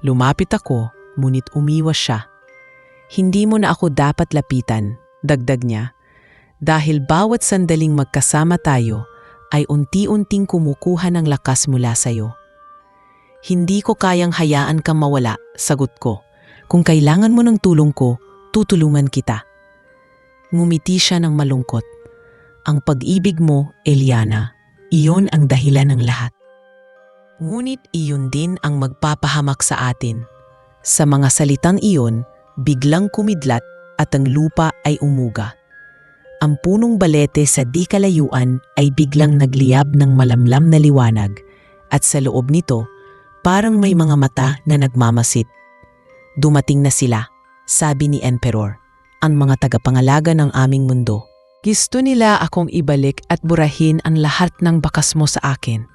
Lumapit ako, ngunit umiwas siya. Hindi mo na ako dapat lapitan, dagdag niya, dahil bawat sandaling magkasama tayo ay unti-unting kumukuha ng lakas mula sa'yo. Hindi ko kayang hayaan kang mawala, sagot ko. Kung kailangan mo ng tulong ko, tutulungan kita. Ngumiti siya ng malungkot. Ang pag-ibig mo, Eliana, iyon ang dahilan ng lahat. Ngunit iyon din ang magpapahamak sa atin. Sa mga salitang iyon, biglang kumidlat at ang lupa ay umuga. Ang punong balete sa di kalayuan ay biglang nagliyab ng malamlam na liwanag at sa loob nito, parang may mga mata na nagmamasid. Dumating na sila, sabi ni Emperor, ang mga tagapangalaga ng aming mundo. Gusto nila akong ibalik at burahin ang lahat ng bakas mo sa akin.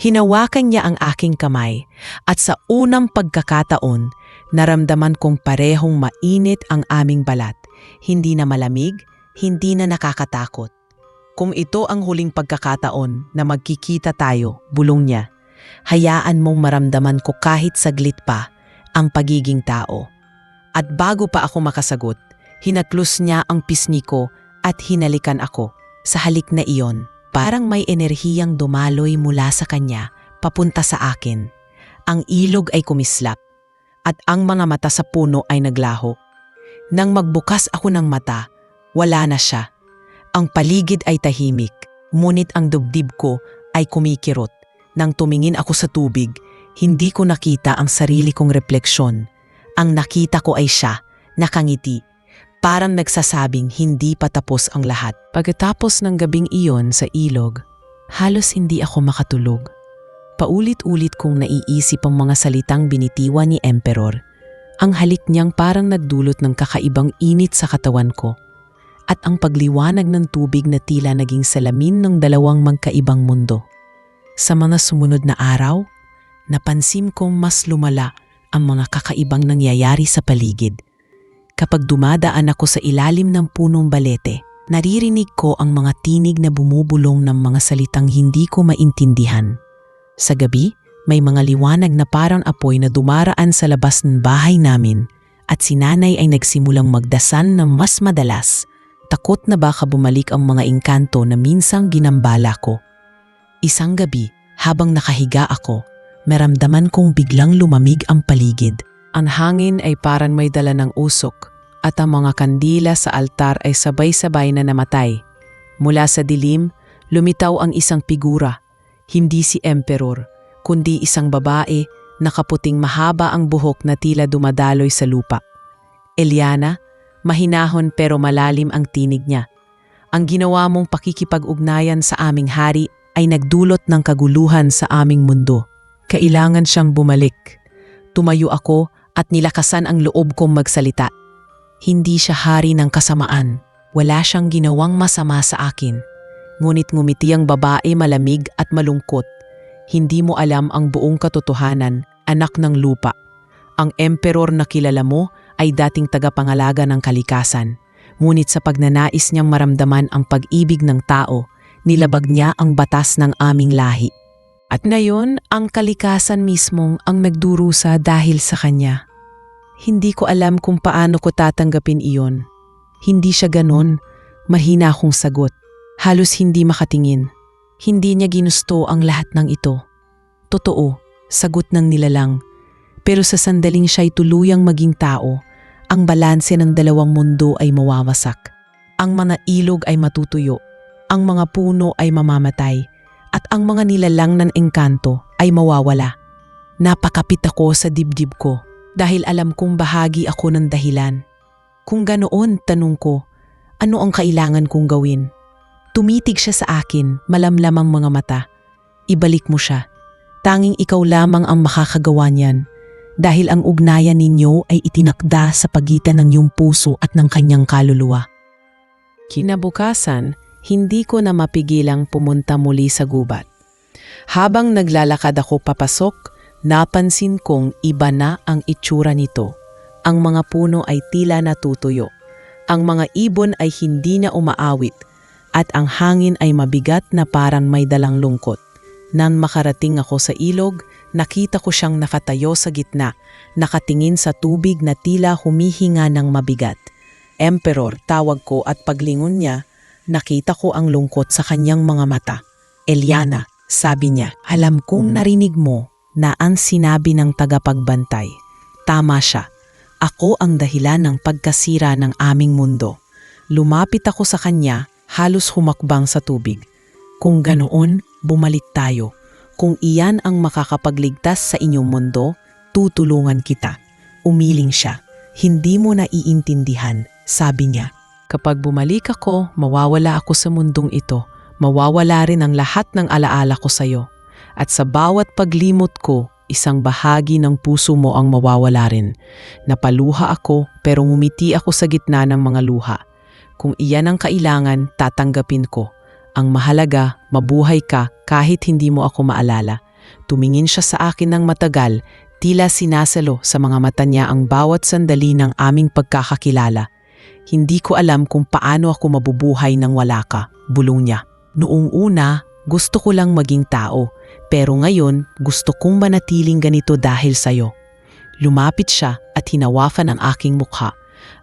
Hinawakan niya ang aking kamay at sa unang pagkakataon, naramdaman kong parehong mainit ang aming balat. Hindi na malamig, hindi na nakakatakot. Kung ito ang huling pagkakataon na magkikita tayo, bulong niya, hayaan mong maramdaman ko kahit saglit pa ang pagiging tao. At bago pa ako makasagot, hinaklos niya ang pisngi ko at hinalikan ako. Sa halik na iyon, parang may enerhiyang dumaloy mula sa kanya papunta sa akin. Ang ilog ay kumislap at ang mga mata sa puno ay naglaho. Nang magbukas ako ng mata, wala na siya. Ang paligid ay tahimik, ngunit ang dibdib ko ay kumikirot. Nang tumingin ako sa tubig, hindi ko nakita ang sarili kong refleksyon. Ang nakita ko ay siya, nakangiti. Parang nagsasabing hindi pa tapos ang lahat. Pagkatapos ng gabing iyon sa ilog, halos hindi ako makatulog. Paulit-ulit kong naiisip ang mga salitang binitiwan ni Emperor. Ang halik niyang parang nagdulot ng kakaibang init sa katawan ko. At ang pagliwanag ng tubig na tila naging salamin ng dalawang magkaibang mundo. Sa mga sumunod na araw, napansin kong mas lumala ang mga kakaibang nangyayari sa paligid. Kapag dumadaan ako sa ilalim ng punong balete, naririnig ko ang mga tinig na bumubulong ng mga salitang hindi ko maintindihan. Sa gabi, may mga liwanag na parang apoy na dumaraan sa labas ng bahay namin at si nanay ay nagsimulang magdasal ng mas madalas. Takot na baka bumalik ang mga engkanto na minsang ginambala ko. Isang gabi, habang nakahiga ako, maramdaman kong biglang lumamig ang paligid. Ang hangin ay parang may dala ng usok at ang mga kandila sa altar ay sabay-sabay na namatay. Mula sa dilim, lumitaw ang isang figura. Hindi si Emperor, kundi isang babae, nakaputing mahaba ang buhok na tila dumadaloy sa lupa. Eliana, mahinahon pero malalim ang tinig niya. Ang ginawa mong pakikipag-ugnayan sa aming hari ay nagdulot ng kaguluhan sa aming mundo. Kailangan siyang bumalik. Tumayo ako at nilakasan ang loob kong magsalita. Hindi siya hari ng kasamaan. Wala siyang ginawang masama sa akin. Ngunit ngumiti ang babae malamig at malungkot. Hindi mo alam ang buong katotohanan, anak ng lupa. Ang emperor na kilala mo ay dating tagapangalaga ng kalikasan. Ngunit sa pagnanais niyang maramdaman ang pag-ibig ng tao, nilabag niya ang batas ng aming lahi. At ngayon, ang kalikasan mismong ang nagdurusa dahil sa kanya. Hindi ko alam kung paano ko tatanggapin iyon. Hindi siya ganon, mahina akong sagot. Halos hindi makatingin. Hindi niya ginusto ang lahat ng ito. Totoo, sagot ng nilalang. Pero sa sandaling siya'y tuluyang maging tao, ang balanse ng dalawang mundo ay mawawasak. Ang mga ilog ay matutuyo, ang mga puno ay mamamatay, at ang mga nilalang ng engkanto ay mawawala. Napakapit ako sa dibdib ko dahil alam kong bahagi ako ng dahilan. Kung ganoon, tanong ko, ano ang kailangan kong gawin? Tumitig siya sa akin, malamlam ang mga mata. Ibalik mo siya. Tanging ikaw lamang ang makakagawa niyan. Dahil ang ugnayan ninyo ay itinakda sa pagitan ng iyong puso at ng kanyang kaluluwa. Kinabukasan, hindi ko na mapigilang pumunta muli sa gubat. Habang naglalakad ako papasok, napansin kong iba na ang itsura nito. Ang mga puno ay tila natutuyo. Ang mga ibon ay hindi na umaawit at ang hangin ay mabigat na parang may dalang lungkot. Nang makarating ako sa ilog, nakita ko siyang nakatayo sa gitna, nakatingin sa tubig na tila humihinga ng mabigat. Emperor, tawag ko at paglingon niya, nakita ko ang lungkot sa kanyang mga mata. Eliana, sabi niya, alam kong narinig mo na ang sinabi ng tagapagbantay. Tama siya. Ako ang dahilan ng pagkasira ng aming mundo. Lumapit ako sa kanya, halos humakbang sa tubig. Kung ganoon, bumalik tayo. Kung iyan ang makakapagligtas sa inyong mundo, tutulungan kita. Umiling siya. Hindi mo naiintindihan, sabi niya. Kapag bumalik ako, mawawala ako sa mundong ito. Mawawala rin ang lahat ng alaala ko sa iyo. At sa bawat paglimot ko, isang bahagi ng puso mo ang mawawala rin. Napaluha ako pero ngumiti ako sa gitna ng mga luha. Kung iyan ang kailangan, tatanggapin ko. Ang mahalaga, mabuhay ka kahit hindi mo ako maalala. Tumingin siya sa akin ng matagal, tila sinasalo sa mga mata niya ang bawat sandali ng aming pagkakakilala. Hindi ko alam kung paano ako mabubuhay nang wala ka, bulong niya. Noong una, gusto ko lang maging tao, pero ngayon gusto kong manatiling ganito dahil sa'yo. Lumapit siya at hinawakan ang aking mukha.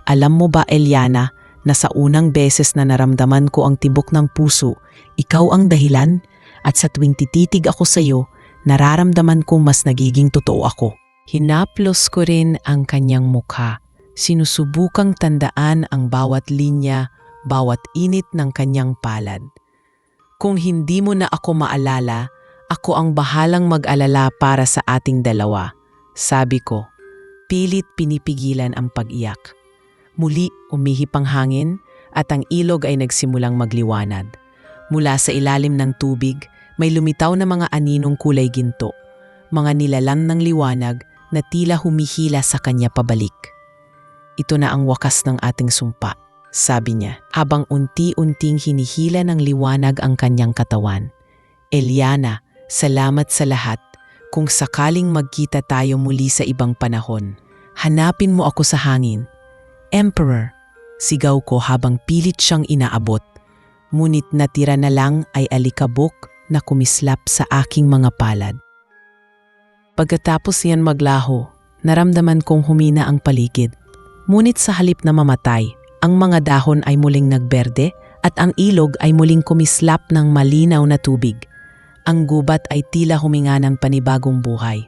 Alam mo ba, Eliana, na sa unang beses na naramdaman ko ang tibok ng puso, ikaw ang dahilan, at sa tuwing tititig ako sa iyo, nararamdaman kong mas nagiging totoo ako. Hinaplos ko rin ang kanyang mukha. Sinusubukang tandaan ang bawat linya, bawat init ng kanyang palad. Kung hindi mo na ako maalala, ako ang bahalang mag-alala para sa ating dalawa, sabi ko. Pilit pinipigilan ang pag-iyak. Muli umihip ang hangin at ang ilog ay nagsimulang magliwanag. Mula sa ilalim ng tubig, may lumitaw na mga aninong kulay ginto, mga nilalang ng liwanag na tila humihila sa kanya pabalik. Ito na ang wakas ng ating sumpa, sabi niya, habang unti-unting hinihila ng liwanag ang kanyang katawan. Eliana, salamat sa lahat. Kung sakaling magkita tayo muli sa ibang panahon, hanapin mo ako sa hangin. Emperor, sigaw ko habang pilit siyang inaabot. Ngunit natira na lang ay alikabok na kumislap sa aking mga palad. Pagkatapos yan maglaho, naramdaman kong humina ang paligid. Ngunit sa halip na mamatay, ang mga dahon ay muling nagberde at ang ilog ay muling kumislap ng malinaw na tubig. Ang gubat ay tila huminga ng panibagong buhay.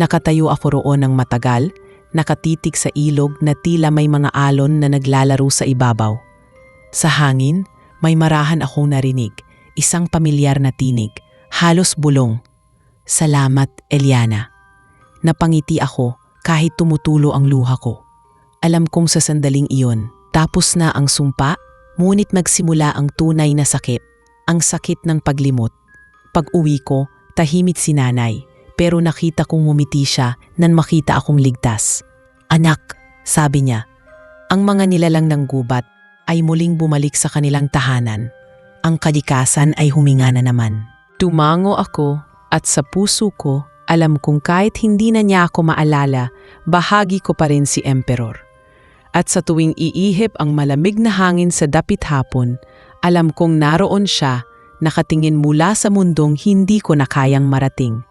Nakatayo ako roon ng matagal, nakatitig sa ilog na tila may mga alon na naglalaro sa ibabaw. Sa hangin, may marahan akong narinig, isang pamilyar na tinig, halos bulong. Salamat, Eliana. Napangiti ako kahit tumutulo ang luha ko. Alam kong sa sandaling iyon, tapos na ang sumpa, ngunit magsimula ang tunay na sakit, ang sakit ng paglimot. Pag-uwi ko, tahimik si nanay, pero nakita kong ngumiti siya nang makita akong ligtas. "Anak," sabi niya, ang mga nilalang ng gubat ay muling bumalik sa kanilang tahanan. Ang kalikasan ay huminga na naman. Tumango ako at sa puso ko, alam kong kahit hindi na niya ako maalala, bahagi ko pa rin si Emperor. At sa tuwing iihip ang malamig na hangin sa dapit hapon, alam kong naroon siya, nakatingin mula sa mundong hindi ko na kayang marating.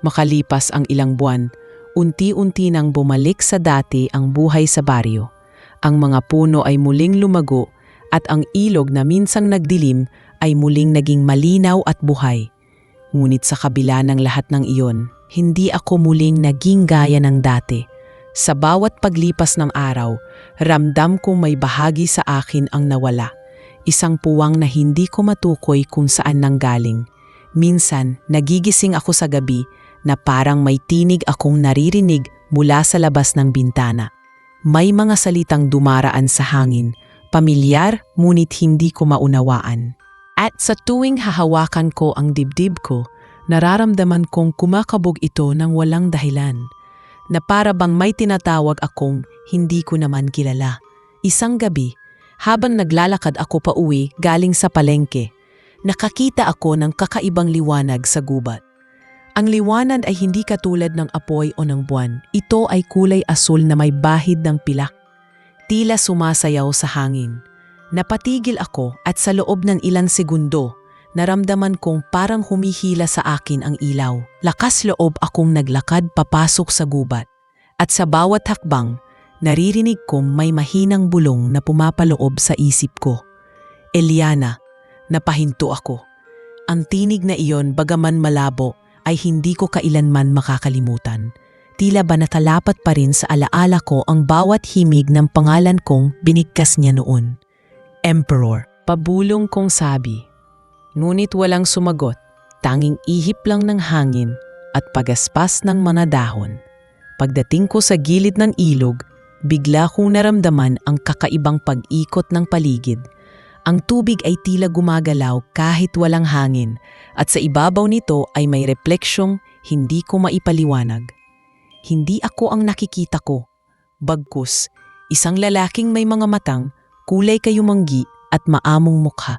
Makalipas ang ilang buwan, unti-unti nang bumalik sa dati ang buhay sa baryo. Ang mga puno ay muling lumago at ang ilog na minsang nagdilim ay muling naging malinaw at buhay. Ngunit sa kabila ng lahat ng iyon, hindi ako muling naging gaya ng dati. Sa bawat paglipas ng araw, ramdam kong may bahagi sa akin ang nawala. Isang puwang na hindi ko matukoy kung saan nanggaling. Minsan, nagigising ako sa gabi na parang may tinig akong naririnig mula sa labas ng bintana. May mga salitang dumaraan sa hangin, pamilyar ngunit hindi ko maunawaan. At sa tuwing hahawakan ko ang dibdib ko, nararamdaman kong kumakabog ito ng walang dahilan, na para bang may tinatawag akong hindi ko naman kilala. Isang gabi, habang naglalakad ako pa uwi galing sa palengke, nakakita ako ng kakaibang liwanag sa gubat. Ang liwanag ay hindi katulad ng apoy o ng buwan. Ito ay kulay asul na may bahid ng pilak. Tila sumasayaw sa hangin. Napatigil ako at sa loob ng ilang segundo, naramdaman kong parang humihila sa akin ang ilaw. Lakas loob akong naglakad papasok sa gubat. At sa bawat hakbang, naririnig kong may mahinang bulong na pumapaloob sa isip ko. "Eliana," napahinto ako. Ang tinig na iyon, bagaman malabo, ay hindi ko kailanman makakalimutan. Tila ba natalapat pa rin sa alaala ko ang bawat himig ng pangalan kong binigkas niya noon. "Emperor," pabulong kong sabi. Ngunit walang sumagot, tanging ihip lang ng hangin at pagaspas ng mga dahon. Pagdating ko sa gilid ng ilog, bigla kong naramdaman ang kakaibang pag-ikot ng paligid. Ang tubig ay tila gumagalaw kahit walang hangin at sa ibabaw nito ay may refleksyong hindi ko maipaliwanag. Hindi ako ang nakikita ko. Bagkus, isang lalaking may mga matang, kulay kayumanggi at maamong mukha.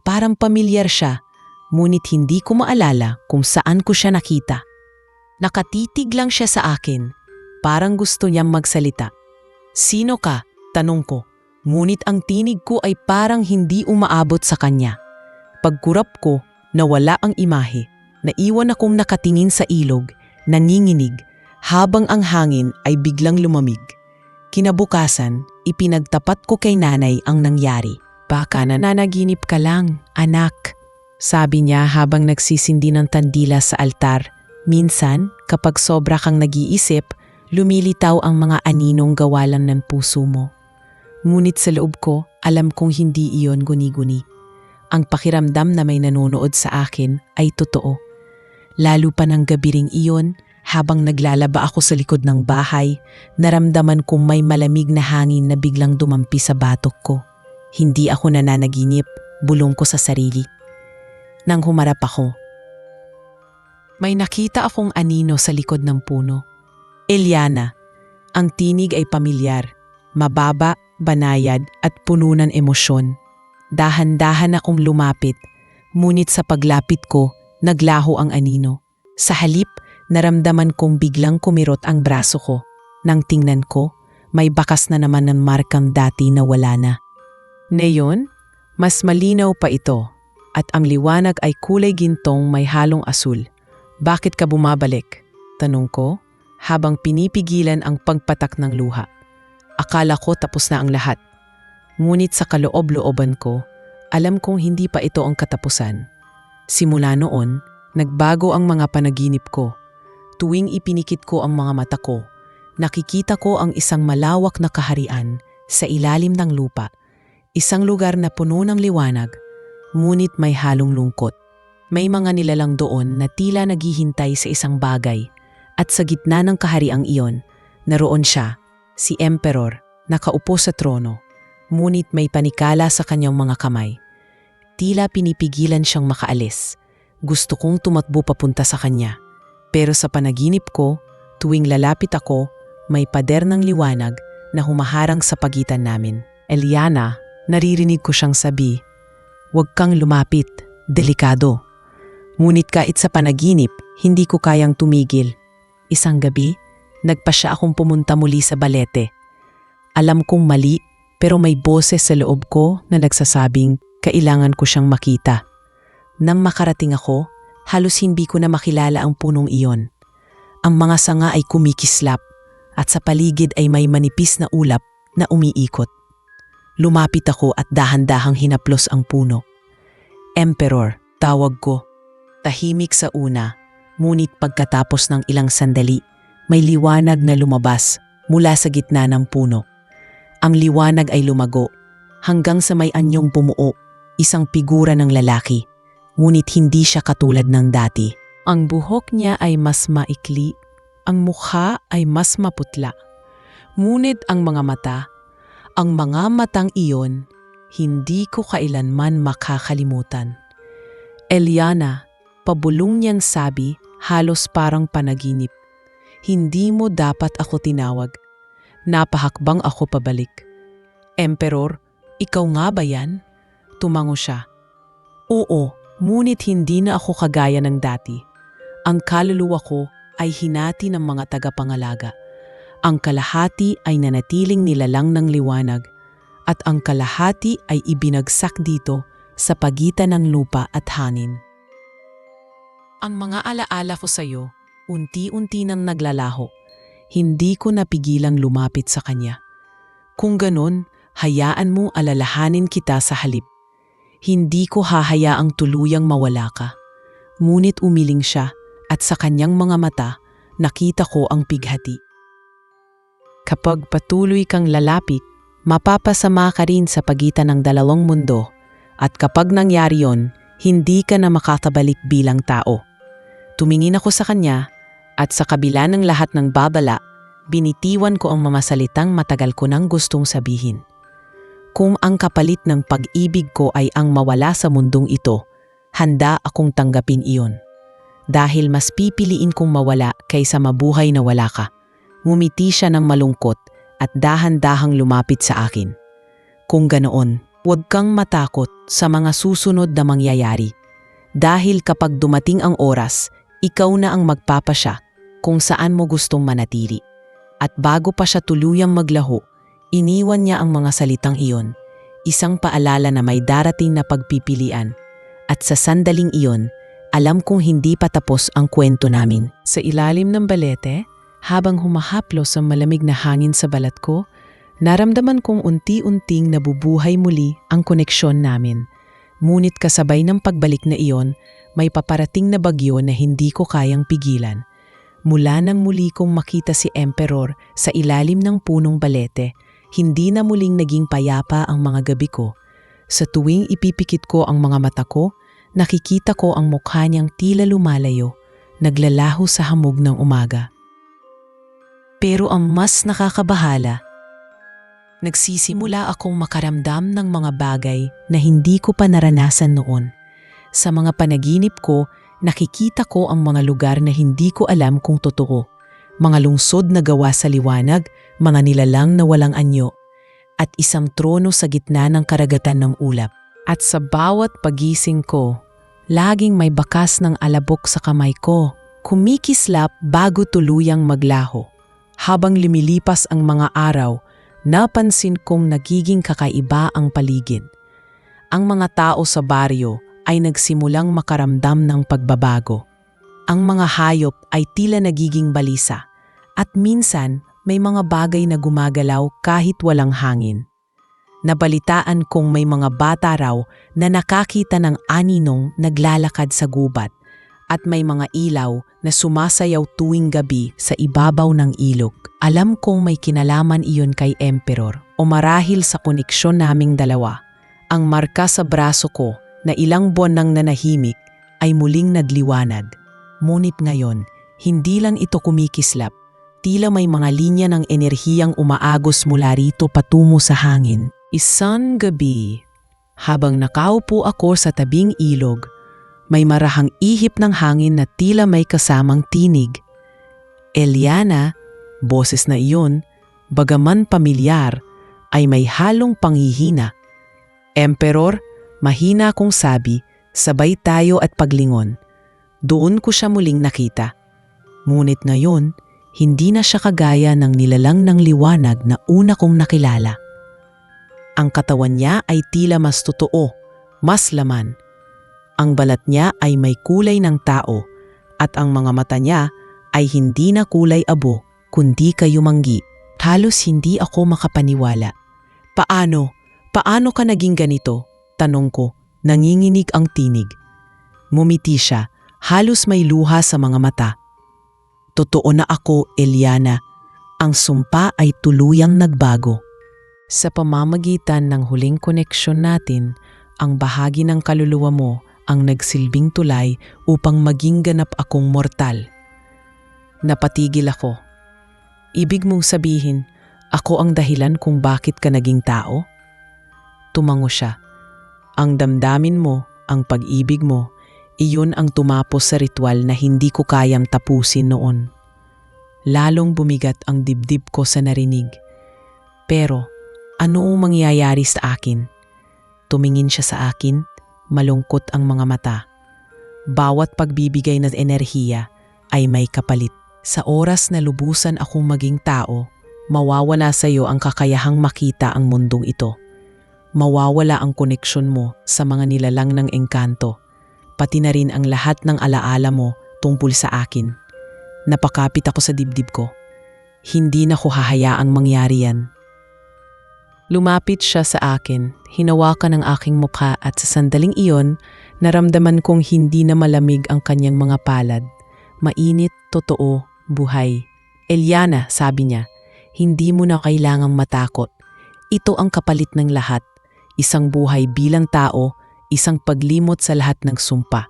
Parang pamilyar siya, ngunit hindi ko maalala kung saan ko siya nakita. Nakatitig lang siya sa akin, parang gusto niyang magsalita. "Sino ka?" tanong ko. Ngunit ang tinig ko ay parang hindi umaabot sa kanya. Pagkurap ko, nawala ang imahe. Naiwan akong nakatingin sa ilog, nanginginig, habang ang hangin ay biglang lumamig. Kinabukasan, ipinagtapat ko kay nanay ang nangyari. "Baka nananaginip ka lang, anak," sabi niya habang nagsisindi ng kandila sa altar. Minsan, kapag sobra kang nag-iisip, lumilitaw ang mga aninong gawalan ng puso mo. Ngunit sa loob ko, alam kong hindi iyon guni-guni. Ang pakiramdam na may nanonood sa akin ay totoo. Lalo pa ng gabi ring iyon, habang naglalaba ako sa likod ng bahay, naramdaman kong may malamig na hangin na biglang dumampi sa batok ko. Hindi ako nananaginip, bulong ko sa sarili. Nang humarap ako, may nakita akong anino sa likod ng puno. "Eliana." Ang tinig ay pamilyar, mababa, banayad at puno ng emosyon. Dahan-dahan akong lumapit, ngunit sa paglapit ko, naglaho ang anino. Sa halip, naramdaman kong biglang kumirot ang braso ko. Nang tingnan ko, may bakas na naman ng markang dati na wala na. Ngayon, mas malinaw pa ito, at ang liwanag ay kulay gintong may halong asul. "Bakit ka bumabalik?" tanong ko, habang pinipigilan ang pagpatak ng luha. Akala ko tapos na ang lahat. Ngunit sa kaloob-looban ko, alam kong hindi pa ito ang katapusan. Simula noon, nagbago ang mga panaginip ko. Tuwing ipinikit ko ang mga mata ko, nakikita ko ang isang malawak na kaharian sa ilalim ng lupa. Isang lugar na puno ng liwanag, ngunit may halong lungkot. May mga nilalang doon na tila naghihintay sa isang bagay, at sa gitna ng kahariang iyon, naroon siya, si Emperor, nakaupo sa trono, ngunit may panikala sa kanyang mga kamay. Tila pinipigilan siyang makaalis. Gusto kong tumakbo papunta sa kanya. Pero sa panaginip ko, tuwing lalapit ako, may pader ng liwanag na humaharang sa pagitan namin. Eliana, naririnig ko siyang sabi, "Huwag kang lumapit, delikado." Ngunit kahit sa panaginip, hindi ko kayang tumigil. Isang gabi, nagpasya akong pumunta muli sa balete. Alam kong mali, pero may boses sa loob ko na nagsasabing kailangan ko siyang makita. Nang makarating ako, halos hindi ko na makilala ang punong iyon. Ang mga sanga ay kumikislap at sa paligid ay may manipis na ulap na umiikot. Lumapit ako at dahan-dahang hinaplos ang puno. "Emperor," tawag ko. Tahimik sa una, ngunit pagkatapos ng ilang sandali, may liwanag na lumabas mula sa gitna ng puno. Ang liwanag ay lumago hanggang sa may anyong bumuo, isang figura ng lalaki, ngunit hindi siya katulad ng dati. Ang buhok niya ay mas maikli, ang mukha ay mas maputla. Ngunit ang mga matang iyon, hindi ko kailanman makakalimutan. "Eliana," pabulong niyang sabi, halos parang panaginip. "Hindi mo dapat ako tinawag." Napahakbang ako pabalik. "Emperor, ikaw nga ba yan?" Tumango siya. "Oo, ngunit hindi na ako kagaya ng dati. Ang kaluluwa ko ay hinati ng mga tagapangalaga. Ang kalahati ay nanatiling nilalang ng liwanag at ang kalahati ay ibinagsak dito sa pagitan ng lupa at hangin." Ang mga alaala ko sa iyo, unti-unti nang naglalaho. Hindi ko napigilang lumapit sa kanya. "Kung ganon, hayaan mo alalahanin kita sa halip. Hindi ko hahayaang tuluyang mawala ka." Ngunit umiling siya at sa kanyang mga mata, nakita ko ang pighati. Kapag patuloy kang lalapit, mapapasama ka rin sa pagitan ng dalawang mundo at kapag nangyari yon, hindi ka na makakabalik bilang tao. Tumingin ako sa kanya at sa kabila ng lahat ng babala, binitiwan ko ang mga salitang matagal ko nang gustong sabihin. Kung ang kapalit ng pag-ibig ko ay ang mawala sa mundong ito, handa akong tanggapin iyon. Dahil mas pipiliin kong mawala kaysa mabuhay na wala ka. Ngumiti siya ng malungkot at dahan-dahang lumapit sa akin. "Kung ganoon, huwag kang matakot sa mga susunod na mangyayari. Dahil kapag dumating ang oras, ikaw na ang magpapasya kung saan mo gustong manatili." At bago pa siya tuluyang maglaho, iniwan niya ang mga salitang iyon, isang paalala na may darating na pagpipilian. At sa sandaling iyon, alam kong hindi pa tapos ang kwento namin. Sa ilalim ng balete, habang humahaplos ang malamig na hangin sa balat ko, naramdaman kong unti-unting nabubuhay muli ang koneksyon namin. Ngunit kasabay ng pagbalik na iyon, may paparating na bagyo na hindi ko kayang pigilan. Mula nang muli kong makita si Emperor sa ilalim ng punong balete, hindi na muling naging payapa ang mga gabi ko. Sa tuwing ipipikit ko ang mga mata ko, nakikita ko ang mukha niyang tila lumalayo, naglalaho sa hamog ng umaga. Pero ang mas nakakabahala, nagsisimula akong makaramdam ng mga bagay na hindi ko pa naranasan noon. Sa mga panaginip ko, nakikita ko ang mga lugar na hindi ko alam kung totoo. Mga lungsod na gawa sa liwanag, mga nilalang na walang anyo, at isang trono sa gitna ng karagatan ng ulap. At sa bawat pagising ko, laging may bakas ng alabok sa kamay ko, kumikislap bago tuluyang maglaho. Habang lumilipas ang mga araw, napansin kong nagiging kakaiba ang paligid. Ang mga tao sa baryo ay nagsimulang makaramdam ng pagbabago. Ang mga hayop ay tila nagiging balisa at minsan may mga bagay na gumagalaw kahit walang hangin. Nabalitaan kong may mga bata raw na nakakita ng aninong naglalakad sa gubat at may mga ilaw na sumasayaw tuwing gabi sa ibabaw ng ilog. Alam kong may kinalaman iyon kay Emperor o marahil sa koneksyon naming dalawa. Ang marka sa braso ko na ilang buwan nang nanahimik ay muling nagliwanag. Ngunit ngayon, hindi lang ito kumikislap. Tila may mga linya ng enerhiyang umaagos mula rito patungo sa hangin. Isang gabi, habang nakaupo ako sa tabing ilog, May marahang ihip ng hangin na tila may kasamang tinig. Eliana, boses na iyon, bagaman pamilyar, ay may halong panghihina. Emperor, mahina kong sabi, sabay tayo at paglingon. Doon ko siya muling nakita. Ngunit ngayon, hindi na siya kagaya ng nilalang ng liwanag na una kong nakilala. Ang katawan niya ay tila mas totoo, mas laman. Ang balat niya ay may kulay ng tao at ang mga mata niya ay hindi na kulay abo kundi kayumanggi. Halos hindi ako makapaniwala. Paano? Paano ka naging ganito? Tanong ko, nanginginig ang tinig. Mumiti siya, halos may luha sa mga mata. Totoo na ako, Eliana. Ang sumpa ay tuluyang nagbago. Sa pamamagitan ng huling koneksyon natin, ang bahagi ng kaluluwa mo ang nagsilbing tulay upang maging ganap akong mortal. Napatigil ako. Ibig mong sabihin, ako ang dahilan kung bakit ka naging tao? Tumango siya. Ang damdamin mo, ang pag-ibig mo, iyon ang tumapos sa ritual na hindi ko kayang tapusin noon. Lalong bumigat ang dibdib ko sa narinig. Pero, ano ang mangyayari sa akin? Tumingin siya sa akin, malungkot ang mga mata. Bawat pagbibigay ng enerhiya ay may kapalit. Sa oras na lubusan akong maging tao, mawawala sa iyo ang kakayahang makita ang mundong ito. Mawawala ang koneksyon mo sa mga nilalang ng engkanto, pati na rin ang lahat ng alaala mo tungkol sa akin. Napakapit ako sa dibdib ko. Hindi na ko hahayaang mangyari yan. Lumapit siya sa akin, hinawakan ang aking mukha at sa sandaling iyon, naramdaman kong hindi na malamig ang kanyang mga palad. Mainit, totoo, buhay. Eliana, sabi niya, hindi mo na kailangang matakot. Ito ang kapalit ng lahat. Isang buhay bilang tao, isang paglimot sa lahat ng sumpa.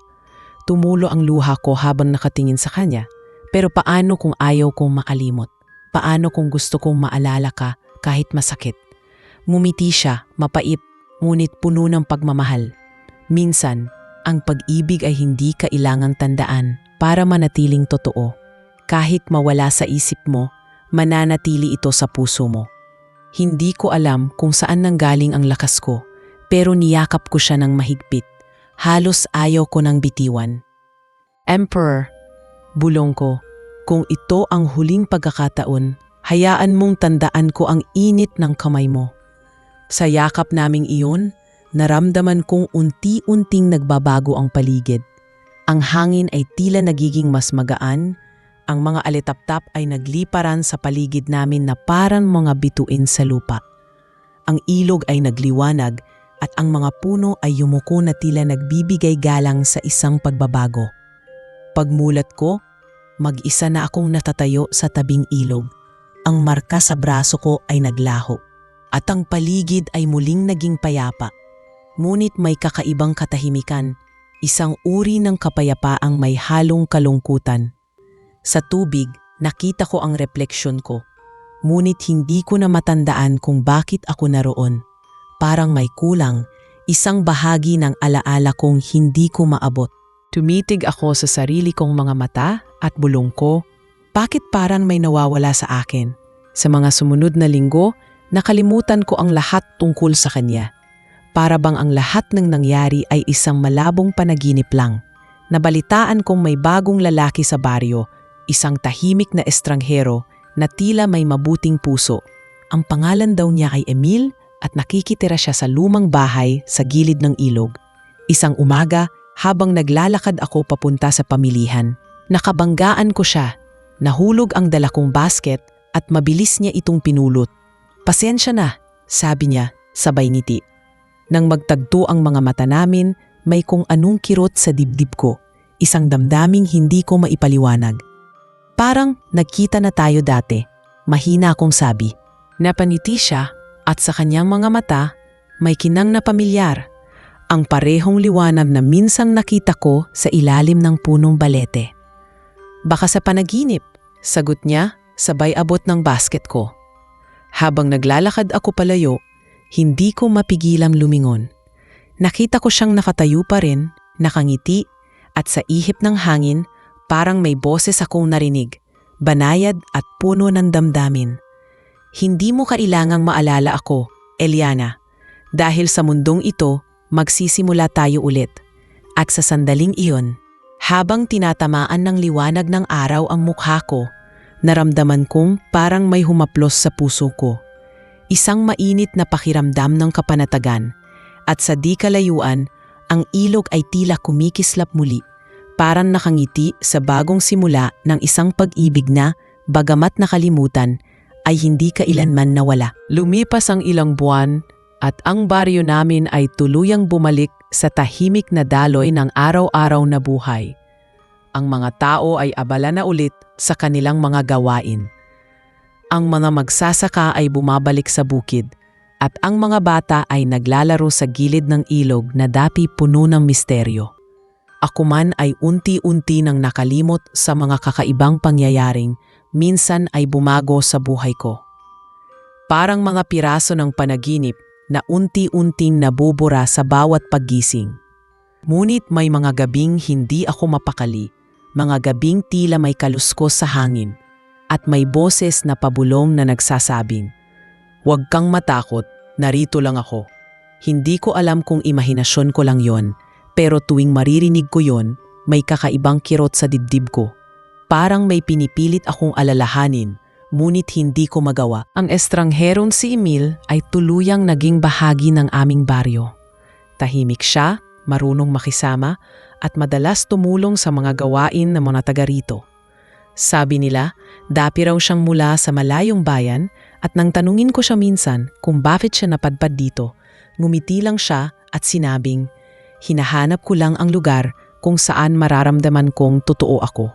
Tumulo ang luha ko habang nakatingin sa kanya. Pero paano kung ayaw kong makalimot? Paano kung gusto kong maalala ka kahit masakit? Ngumiti siya, mapait, ngunit puno ng pagmamahal. Minsan, ang pag-ibig ay hindi kailangang tandaan para manatiling totoo. Kahit mawala sa isip mo, mananatili ito sa puso mo. Hindi ko alam kung saan nanggaling ang lakas ko, pero niyakap ko siya ng mahigpit. Halos ayaw ko nang bitiwan. Emperor, bulong ko, kung ito ang huling pagkakataon, hayaan mong tandaan ko ang init ng kamay mo. Sa yakap naming iyon, naramdaman kong unti-unting nagbabago ang paligid. Ang hangin ay tila nagiging mas magaan, ang mga alitaptap ay nagliparan sa paligid namin na parang mga bituin sa lupa. Ang ilog ay nagliwanag at ang mga puno ay yumuko na tila nagbibigay galang sa isang pagbabago. Pagmulat ko, mag-isa na akong natatayo sa tabing ilog. Ang marka sa braso ko ay naglaho. At ang paligid ay muling naging payapa. Ngunit may kakaibang katahimikan, isang uri ng kapayapaang may halong kalungkutan. Sa tubig, nakita ko ang refleksyon ko. Ngunit hindi ko na matandaan kung bakit ako naroon. Parang may kulang, isang bahagi ng alaala kong hindi ko maabot. Tumitig ako sa sarili kong mga mata at bulong ko, bakit parang may nawawala sa akin? Sa mga sumunod na linggo, nakalimutan ko ang lahat tungkol sa kanya. Para bang ang lahat ng nangyari ay isang malabong panaginip lang. Nabalitaan kong may bagong lalaki sa baryo, isang tahimik na estranghero na tila may mabuting puso. Ang pangalan daw niya ay Emil at nakikitira siya sa lumang bahay sa gilid ng ilog. Isang umaga, habang naglalakad ako papunta sa pamilihan, nakabanggaan ko siya. Nahulog ang dala kong basket at mabilis niya itong pinulot. Pasensya na, sabi niya, sabay ngiti. Nang magtagto ang mga mata namin, may kung anong kirot sa dibdib ko, isang damdaming hindi ko maipaliwanag. Parang nagkita na tayo dati, mahina akong sabi. Napaniti siya at sa kanyang mga mata, may kinang na pamilyar, ang parehong liwanag na minsang nakita ko sa ilalim ng punong balete. Baka sa panaginip, sagot niya, sabay abot ng basket ko. Habang naglalakad ako palayo, hindi ko mapigilang lumingon. Nakita ko siyang nakatayo pa rin, nakangiti, At sa ihip ng hangin, parang may boses akong narinig, banayad at puno ng damdamin. Hindi mo kailangang maalala ako, Eliana. Dahil sa mundong ito, magsisimula tayo ulit. At sa sandaling iyon, habang tinatamaan ng liwanag ng araw ang mukha ko, naramdaman kong parang may humaplos sa puso ko. Isang mainit na pakiramdam ng kapanatagan. At sa di kalayuan, ang ilog ay tila kumikislap muli, parang nakangiti sa bagong simula ng isang pag-ibig na, bagamat nakalimutan, ay hindi kailanman nawala. Lumipas ang ilang buwan at ang baryo namin ay tuluyang bumalik sa tahimik na daloy ng araw-araw na buhay. Ang mga tao ay abala na ulit sa kanilang mga gawain. Ang mga magsasaka ay bumabalik sa bukid at ang mga bata ay naglalaro sa gilid ng ilog na dati puno ng misteryo. Ako man ay unti-unti nang nakalimot sa mga kakaibang pangyayaring minsan ay bumago sa buhay ko. Parang mga piraso ng panaginip na unti-unting nabubura sa bawat paggising. Ngunit may mga gabing hindi ako mapakali, mga gabing tila may kaluskos sa hangin, at may boses na pabulong na nagsasabing, "Huwag kang matakot, narito lang ako." Hindi ko alam kung imahinasyon ko lang yon, pero tuwing maririnig ko yon, may kakaibang kirot sa dibdib ko. Parang may pinipilit akong alalahanin, ngunit hindi ko magawa. Ang estrangherong si Emil ay tuluyang naging bahagi ng aming baryo. Tahimik siya, marunong makisama, at madalas tumulong sa mga gawain ng mga taga rito. Sabi nila, dapi raw siyang mula sa malayong bayan at nang tanungin ko siya minsan kung bakit siya napadpad dito, ngumiti lang siya at sinabing, hinahanap ko lang ang lugar kung saan mararamdaman kong totoo ako.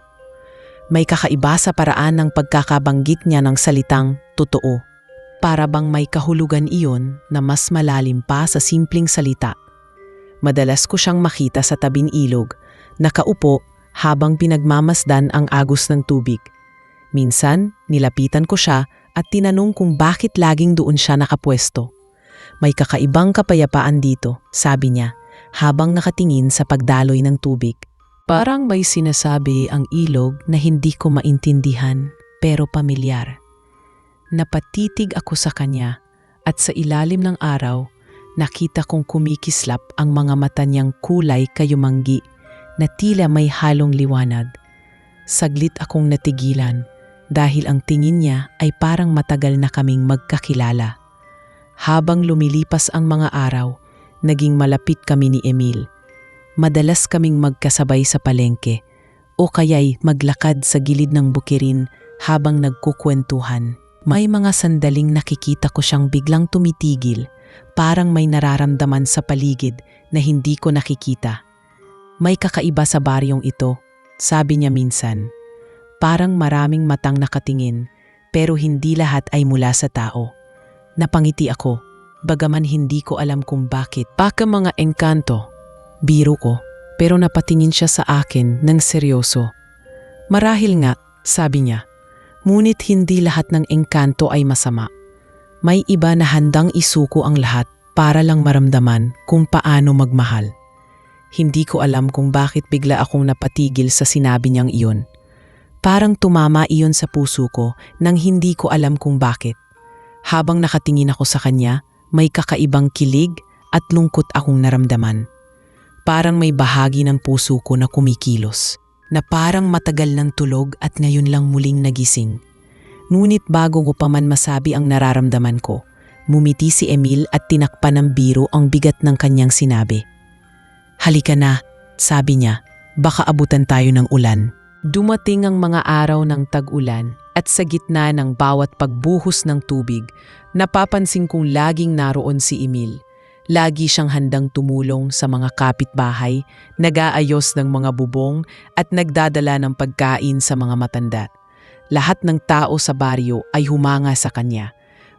May kakaiba sa paraan ng pagkakabanggit niya ng salitang totoo. Para bang may kahulugan iyon na mas malalim pa sa simpleng salita. Madalas ko siyang makita sa tabing ilog, nakaupo habang pinagmamasdan ang agos ng tubig. Minsan, nilapitan ko siya at tinanong kung bakit laging doon siya nakapwesto. May kakaibang kapayapaan dito, sabi niya, habang nakatingin sa pagdaloy ng tubig. Parang may sinasabi ang ilog na hindi ko maintindihan, pero pamilyar. Napatitig ako sa kanya at sa ilalim ng araw, nakita kong kumikislap ang mga mata niyang kulay kayumanggi na tila may halong liwanag. Saglit akong natigilan dahil ang tingin niya ay parang matagal na kaming magkakilala. Habang lumilipas ang mga araw, naging malapit kami ni Emil. Madalas kaming magkasabay sa palengke o kaya'y maglakad sa gilid ng bukirin habang nagkukwentuhan. May mga sandaling nakikita ko siyang biglang tumitigil, parang may nararamdaman sa paligid na hindi ko nakikita. May kakaiba sa baryong ito, sabi niya minsan. Parang maraming matang nakatingin, pero hindi lahat ay mula sa tao. Napangiti ako, bagaman hindi ko alam kung bakit. Baka mga engkanto, biro ko, pero napatingin siya sa akin ng seryoso. Marahil nga, sabi niya, ngunit hindi lahat ng engkanto ay masama. May iba na handang isuko ang lahat para lang maramdaman kung paano magmahal. Hindi ko alam kung bakit bigla akong napatigil sa sinabi niyang iyon. Parang tumama iyon sa puso ko nang hindi ko alam kung bakit. Habang nakatingin ako sa kanya, may kakaibang kilig at lungkot akong naramdaman. Parang may bahagi ng puso ko na kumikilos, na parang matagal ng tulog at ngayon lang muling nagising. Ngunit bago ko pa man masabi ang nararamdaman ko, mumiti si Emil at tinakpan ng biro ang bigat ng kanyang sinabi. "Halika na," sabi niya, "baka abutan tayo ng ulan." Dumating ang mga araw ng tag-ulan at sa gitna ng bawat pagbuhos ng tubig, napapansin kong laging naroon si Emil. Lagi siyang handang tumulong sa mga kapitbahay, nag-aayos ng mga bubong at nagdadala ng pagkain sa mga matanda. Lahat ng tao sa baryo ay humanga sa kanya.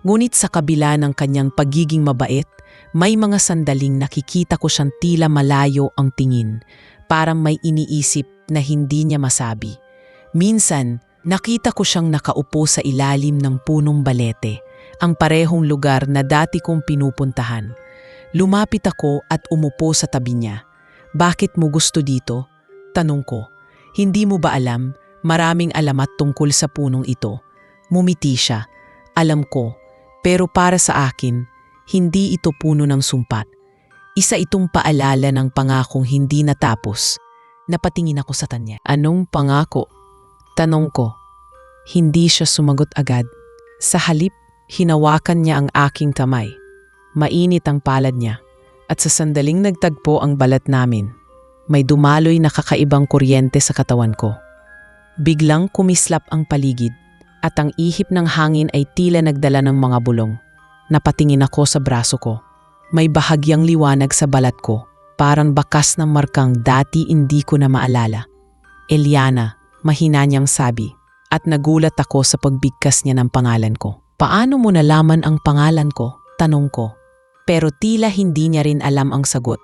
Ngunit sa kabila ng kanyang pagiging mabait, may mga sandaling nakikita ko siyang tila malayo ang tingin, parang may iniisip na hindi niya masabi. Minsan, nakita ko siyang nakaupo sa ilalim ng punong balete, ang parehong lugar na dati kong pinupuntahan. Lumapit ako at umupo sa tabi niya. "Bakit mo gusto dito?" Tanong ko, hindi mo ba alam, maraming alamat tungkol sa punong ito? Mumiti siya. Alam ko, pero para sa akin, hindi ito puno ng sumpat. Isa itong paalala ng pangakong hindi natapos. Napatingin ako sa kanya. Anong pangako? Tanong ko. Hindi siya sumagot agad. Sa halip, hinawakan niya ang aking kamay. Mainit ang palad niya. At sa sandaling nagtagpo ang balat namin, may dumaloy na kakaibang kuryente sa katawan ko. Biglang kumislap ang paligid at ang ihip ng hangin ay tila nagdala ng mga bulong. Napatingin ako sa braso ko. May bahagyang liwanag sa balat ko, parang bakas ng markang dati hindi ko na maalala. Eliana, mahina niyang sabi, at nagulat ako sa pagbigkas niya ng pangalan ko. Paano mo nalaman ang pangalan ko? Tanong ko. Pero tila hindi niya rin alam ang sagot.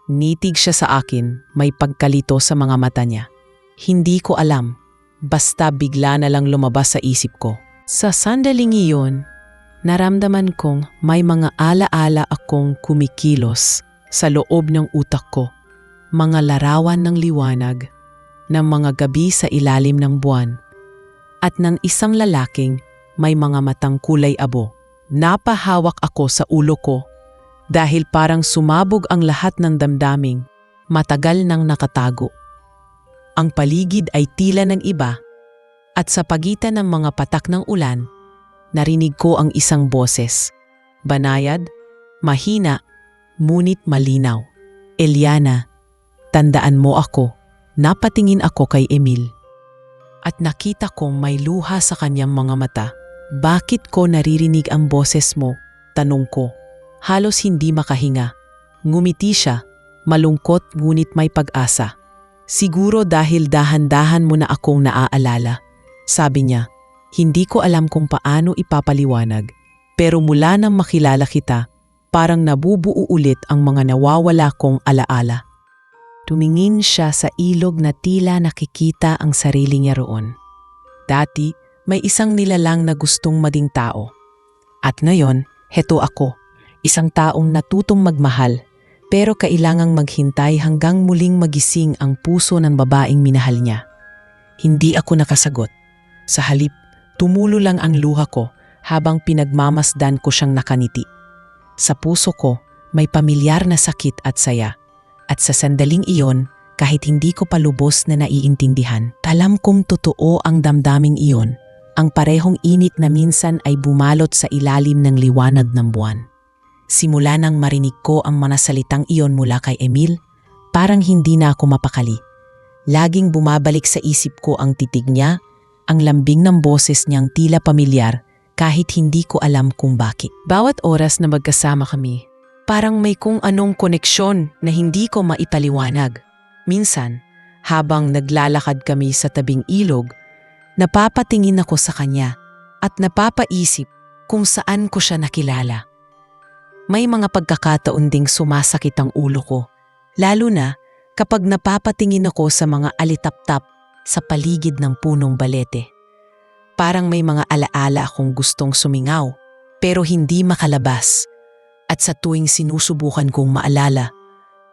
Nitig siya sa akin, may pagkalito sa mga mata niya. Hindi ko alam, basta bigla na lang lumabas sa isip ko. Sa sandaling iyon, naramdaman kong may mga alaala akong kumikilos sa loob ng utak ko. Mga larawan ng liwanag, ng mga gabi sa ilalim ng buwan, at ng isang lalaking may mga matang kulay abo. Napahawak ako sa ulo ko dahil parang sumabog ang lahat ng damdaming matagal nang nakatago. Ang paligid ay tila ng iba at sa pagitan ng mga patak ng ulan, narinig ko ang isang boses. Banayad, mahina, ngunit malinaw. Eliana, tandaan mo ako. Napatingin ako kay Emil. At nakita kong may luha sa kanyang mga mata. Bakit ko naririnig ang boses mo? Tanong ko. Halos hindi makahinga. Ngumiti siya, malungkot ngunit may pag-asa. Siguro dahil dahan-dahan mo na akong naaalala. Sabi niya, hindi ko alam kung paano ipapaliwanag. Pero mula nang makilala kita, parang nabubuo ulit ang mga nawawala kong alaala. Tumingin siya sa ilog na tila nakikita ang sarili niya roon. Dati, may isang nilalang na gustong maging tao. At ngayon, heto ako, isang taong natutong magmahal, pero kailangang maghintay hanggang muling magising ang puso ng babaeng minahal niya. Hindi ako nakasagot. Sa halip, tumulo lang ang luha ko habang pinagmamasdan ko siyang nakaniti. Sa puso ko, may pamilyar na sakit at saya. At sa sandaling iyon, kahit hindi ko pa lubos na naiintindihan, alam kong totoo ang damdaming iyon, ang parehong init na minsan ay bumalot sa ilalim ng liwanag ng buwan. Simula nang marinig ko ang mga salitang iyon mula kay Emil, parang hindi na ako mapakali. Laging bumabalik sa isip ko ang titig niya, ang lambing ng boses niyang tila pamilyar kahit hindi ko alam kung bakit. Bawat oras na magkasama kami, parang may kung anong koneksyon na hindi ko maipaliwanag. Minsan, habang naglalakad kami sa tabing ilog, napapatingin ako sa kanya at napapaisip kung saan ko siya nakilala. May mga pagkakataon ding sumasakit ang ulo ko, lalo na kapag napapatingin ako sa mga alitaptap sa paligid ng punong balete. Parang may mga alaala akong gustong sumingaw pero hindi makalabas. At sa tuwing sinusubukan kong maalala,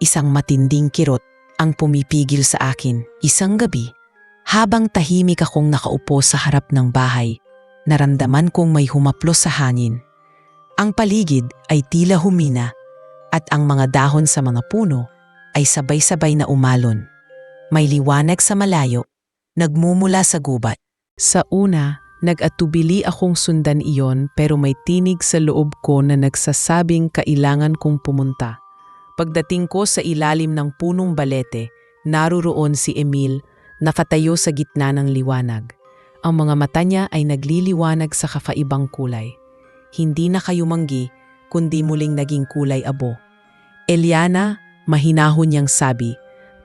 isang matinding kirot ang pumipigil sa akin. Isang gabi, habang tahimik akong nakaupo sa harap ng bahay, naramdaman kong may humaplos sa hangin. Ang paligid ay tila humina at ang mga dahon sa mga puno ay sabay-sabay na umalon. May liwanag sa malayo, nagmumula sa gubat. Sa una, nag-atubili akong sundan iyon pero may tinig sa loob ko na nagsasabing kailangan kong pumunta. Pagdating ko sa ilalim ng punong balete, naruroon si Emil, nakatayo sa gitna ng liwanag. Ang mga mata niya ay nagliliwanag sa kakaibang kulay. Hindi na kayumanggi, kundi muling naging kulay abo. Eliana, mahinahon niyang sabi,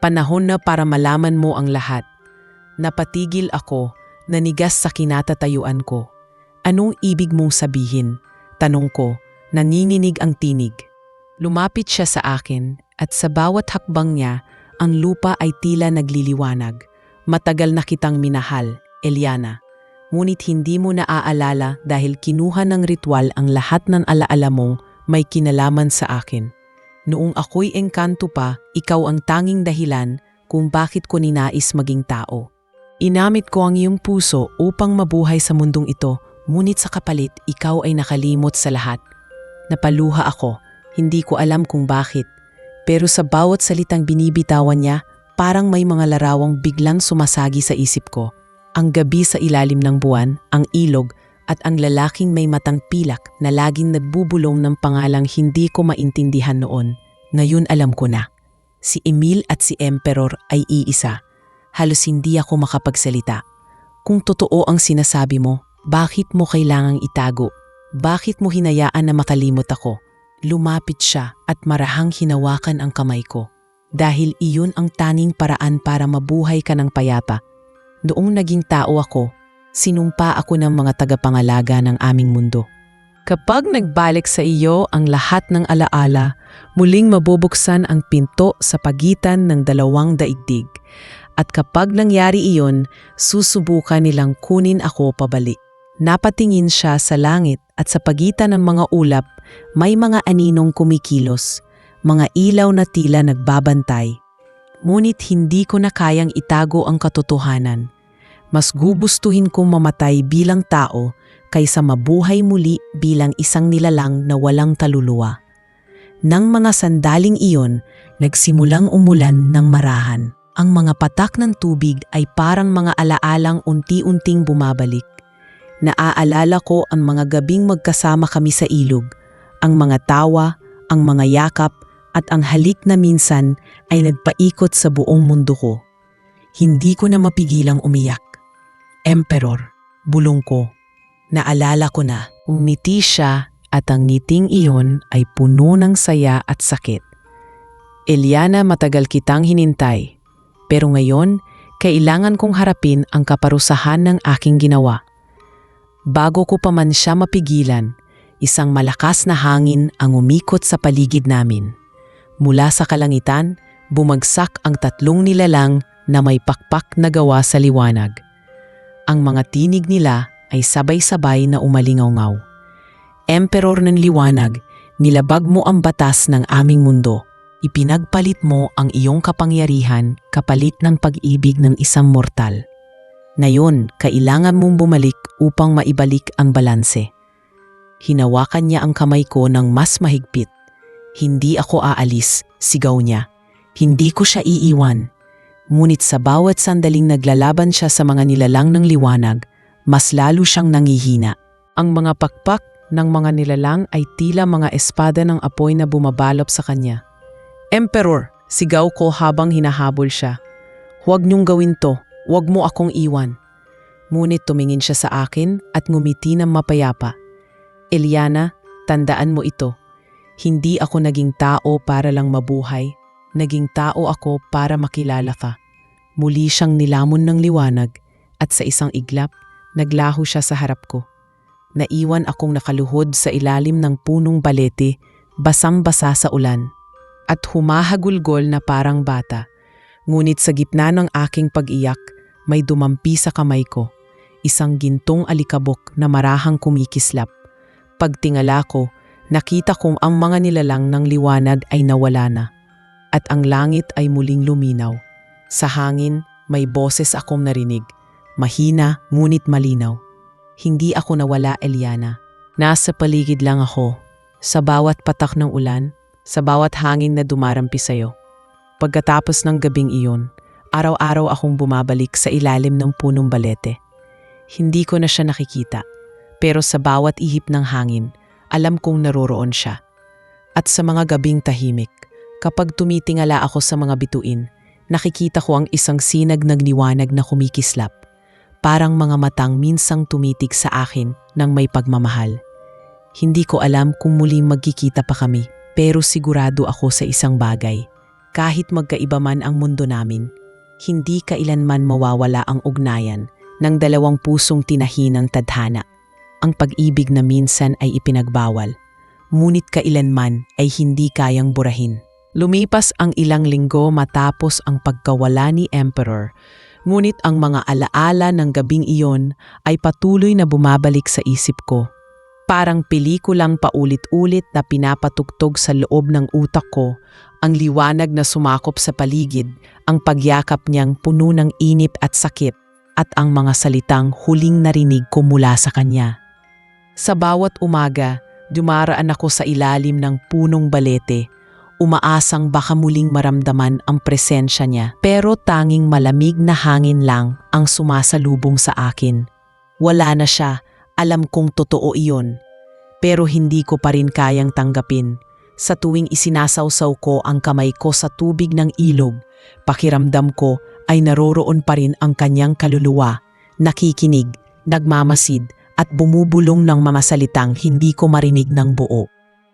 panahon na para malaman mo ang lahat. Napatigil ako, nanigas sa kinatatayuan ko. Anong ibig mong sabihin? Tanong ko, nanginginig ang tinig. Lumapit siya sa akin at sa bawat hakbang niya, ang lupa ay tila nagliliwanag. Matagal na kitang minahal, Eliana. Ngunit hindi mo naaalala dahil kinuha ng ritual ang lahat ng alaala mong may kinalaman sa akin. Noong ako'y engkanto pa, ikaw ang tanging dahilan kung bakit ko ninais maging tao. Inamit ko ang iyong puso upang mabuhay sa mundong ito, ngunit sa kapalit ikaw ay nakalimot sa lahat. Napaluha ako, hindi ko alam kung bakit. Pero sa bawat salitang binibitawan niya, parang may mga larawang biglang sumasagi sa isip ko. Ang gabi sa ilalim ng buwan, ang ilog, at ang lalaking may matang pilak na laging nagbubulong ng pangalang hindi ko maintindihan noon. Ngayon alam ko na. Si Emil at si Emperor ay iisa. Halos hindi ako makapagsalita. Kung totoo ang sinasabi mo, bakit mo kailangang itago? Bakit mo hinayaan na makalimot ako? Lumapit siya at marahang hinawakan ang kamay ko. Dahil iyon ang tanging paraan para mabuhay ka ng payapa. Noong naging tao ako, sinumpa ako ng mga tagapangalaga ng aming mundo. Kapag nagbalik sa iyo ang lahat ng alaala, muling mabubuksan ang pinto sa pagitan ng dalawang daigdig. At kapag nangyari iyon, susubukan nilang kunin ako pabalik. Napatingin siya sa langit at sa pagitan ng mga ulap, may mga aninong kumikilos, mga ilaw na tila nagbabantay. Ngunit hindi ko na kayang itago ang katotohanan. Mas gugustuhin kong mamatay bilang tao kaysa mabuhay muli bilang isang nilalang na walang kaluluwa. Nang mga sandaling iyon, nagsimulang umulan ng marahan. Ang mga patak ng tubig ay parang mga alaalang unti-unting bumabalik. Naaalala ko ang mga gabing magkasama kami sa ilog, ang mga tawa, ang mga yakap, at ang halik na minsan ay nagpaikot sa buong mundo ko. Hindi ko na mapigilang umiyak. Emperor, bulong ko. Naalala ko na, umiti siya at ang ngiting iyon ay puno ng saya at sakit. Eliana, matagal kitang hinintay. Pero ngayon, kailangan kong harapin ang kaparusahan ng aking ginawa. Bago ko pa man siya mapigilan, isang malakas na hangin ang umikot sa paligid namin. Mula sa kalangitan, bumagsak ang tatlong nilalang na may pakpak na gawa sa liwanag. Ang mga tinig nila ay sabay-sabay na umalingaw-ngaw. Emperor ng liwanag, nilabag mo ang batas ng aming mundo. Ipinagpalit mo ang iyong kapangyarihan kapalit ng pag-ibig ng isang mortal. Ngayon, kailangan mong bumalik upang maibalik ang balanse. Hinawakan niya ang kamay ko ng mas mahigpit. Hindi ako aalis, sigaw niya. Hindi ko siya iiwan. Ngunit sa bawat sandaling naglalaban siya sa mga nilalang ng liwanag, mas lalo siyang nangihina. Ang mga pakpak ng mga nilalang ay tila mga espada ng apoy na bumabalop sa kanya. Emperor, sigaw ko habang hinahabol siya. Huwag niyong gawin to, huwag mo akong iwan. Ngunit tumingin siya sa akin at ngumiti ng mapayapa. Eliana, tandaan mo ito. Hindi ako naging tao para lang mabuhay. Naging tao ako para makilala ka. Muli siyang nilamon ng liwanag at sa isang iglap, naglaho siya sa harap ko. Naiwan akong nakaluhod sa ilalim ng punong balete, basang-basa sa ulan. At humahagulgol na parang bata. Ngunit sa gitna ng aking pag-iyak, may dumampi sa kamay ko. Isang gintong alikabok na marahang kumikislap. Pagtingala ko, nakita kong ang mga nilalang ng liwanag ay nawala na. At ang langit ay muling luminaw. Sa hangin, may boses akong narinig. Mahina, ngunit malinaw. Hindi ako nawala, Eliana. Nasa paligid lang ako. Sa bawat patak ng ulan, sa bawat hangin na dumarampi sa'yo. Pagkatapos ng gabing iyon, araw-araw akong bumabalik sa ilalim ng punong balete. Hindi ko na siya nakikita, pero sa bawat ihip ng hangin, alam kong naroroon siya. At sa mga gabing tahimik, kapag tumitingala ako sa mga bituin, nakikita ko ang isang sinag ng liwanag na kumikislap, parang mga matang minsang tumitig sa akin ng may pagmamahal. Hindi ko alam kung muling magkikita pa kami. Pero sigurado ako sa isang bagay. Kahit magkaiba man ang mundo namin, hindi kailanman mawawala ang ugnayan ng dalawang pusong tinahi ng tadhana. Ang pag-ibig na minsan ay ipinagbawal, ngunit kailanman ay hindi kayang burahin. Lumipas ang ilang linggo matapos ang pagkawala ni Emperor, ngunit ang mga alaala ng gabing iyon ay patuloy na bumabalik sa isip ko. Parang pelikulang paulit-ulit na pinapatugtog sa loob ng utak ko ang liwanag na sumakop sa paligid, ang pagyakap niyang puno ng inip at sakit, at ang mga salitang huling narinig ko mula sa kanya. Sa bawat umaga, dumaraan ako sa ilalim ng punong balete, umaasang baka muling maramdaman ang presensya niya, pero tanging malamig na hangin lang ang sumasalubong sa akin. Wala na siya, alam kong totoo iyon, pero hindi ko pa rin kayang tanggapin. Sa tuwing isinasawsaw ko ang kamay ko sa tubig ng ilog, pakiramdam ko ay naroroon pa rin ang kanyang kaluluwa, nakikinig, nagmamasid at bumubulong ng mga salitang hindi ko marinig ng buo.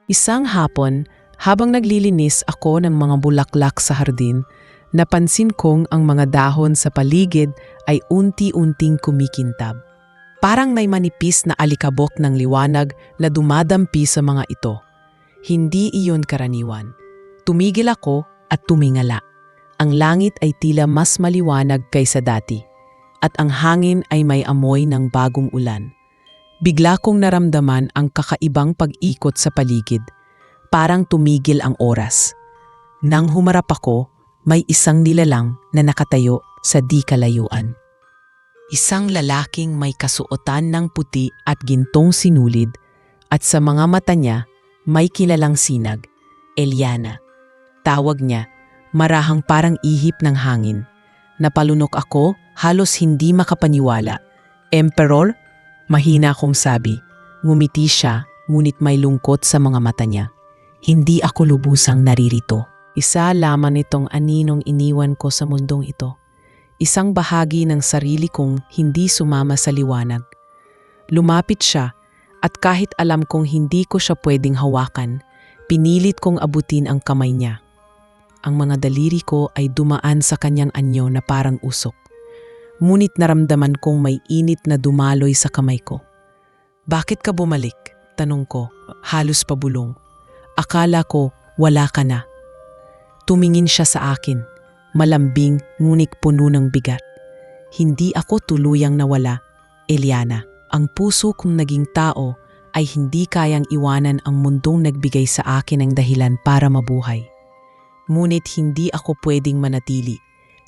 Isang hapon, habang naglilinis ako ng mga bulaklak sa hardin, napansin kong ang mga dahon sa paligid ay unti-unting kumikintab. Parang may manipis na alikabok ng liwanag na dumadampi sa mga ito. Hindi iyon karaniwan. Tumigil ako at tumingala. Ang langit ay tila mas maliwanag kaysa dati, at ang hangin ay may amoy ng bagong ulan. Bigla kong naramdaman ang kakaibang pag-ikot sa paligid. Parang tumigil ang oras. Nang humarap ako, may isang nilalang na nakatayo sa di kalayuan. Isang lalaking may kasuotan ng puti at gintong sinulid, at sa mga mata niya may kilalang sinag, Eliana. Tawag niya, marahang parang ihip ng hangin. Napalunok ako, halos hindi makapaniwala. Emperor? Mahina akong sabi. Ngumiti siya, ngunit may lungkot sa mga mata niya. Hindi ako lubusang naririto. Isa lamang itong aninong iniwan ko sa mundong ito. Isang bahagi ng sarili kong hindi sumama sa liwanag. Lumapit siya, at kahit alam kong hindi ko siya pwedeng hawakan, pinilit kong abutin ang kamay niya. Ang mga daliri ko ay dumaan sa kanyang anyo na parang usok. Ngunit naramdaman kong may init na dumaloy sa kamay ko. Bakit ka bumalik? Tanong ko, halos pabulong. Akala ko wala ka na. Tumingin siya sa akin, malambing ngunit puno ng bigat. Hindi ako tuluyang nawala, Eliana. Ang puso kong naging tao ay hindi kayang iwanan ang mundong nagbigay sa akin ng dahilan para mabuhay. Ngunit hindi ako pwedeng manatili.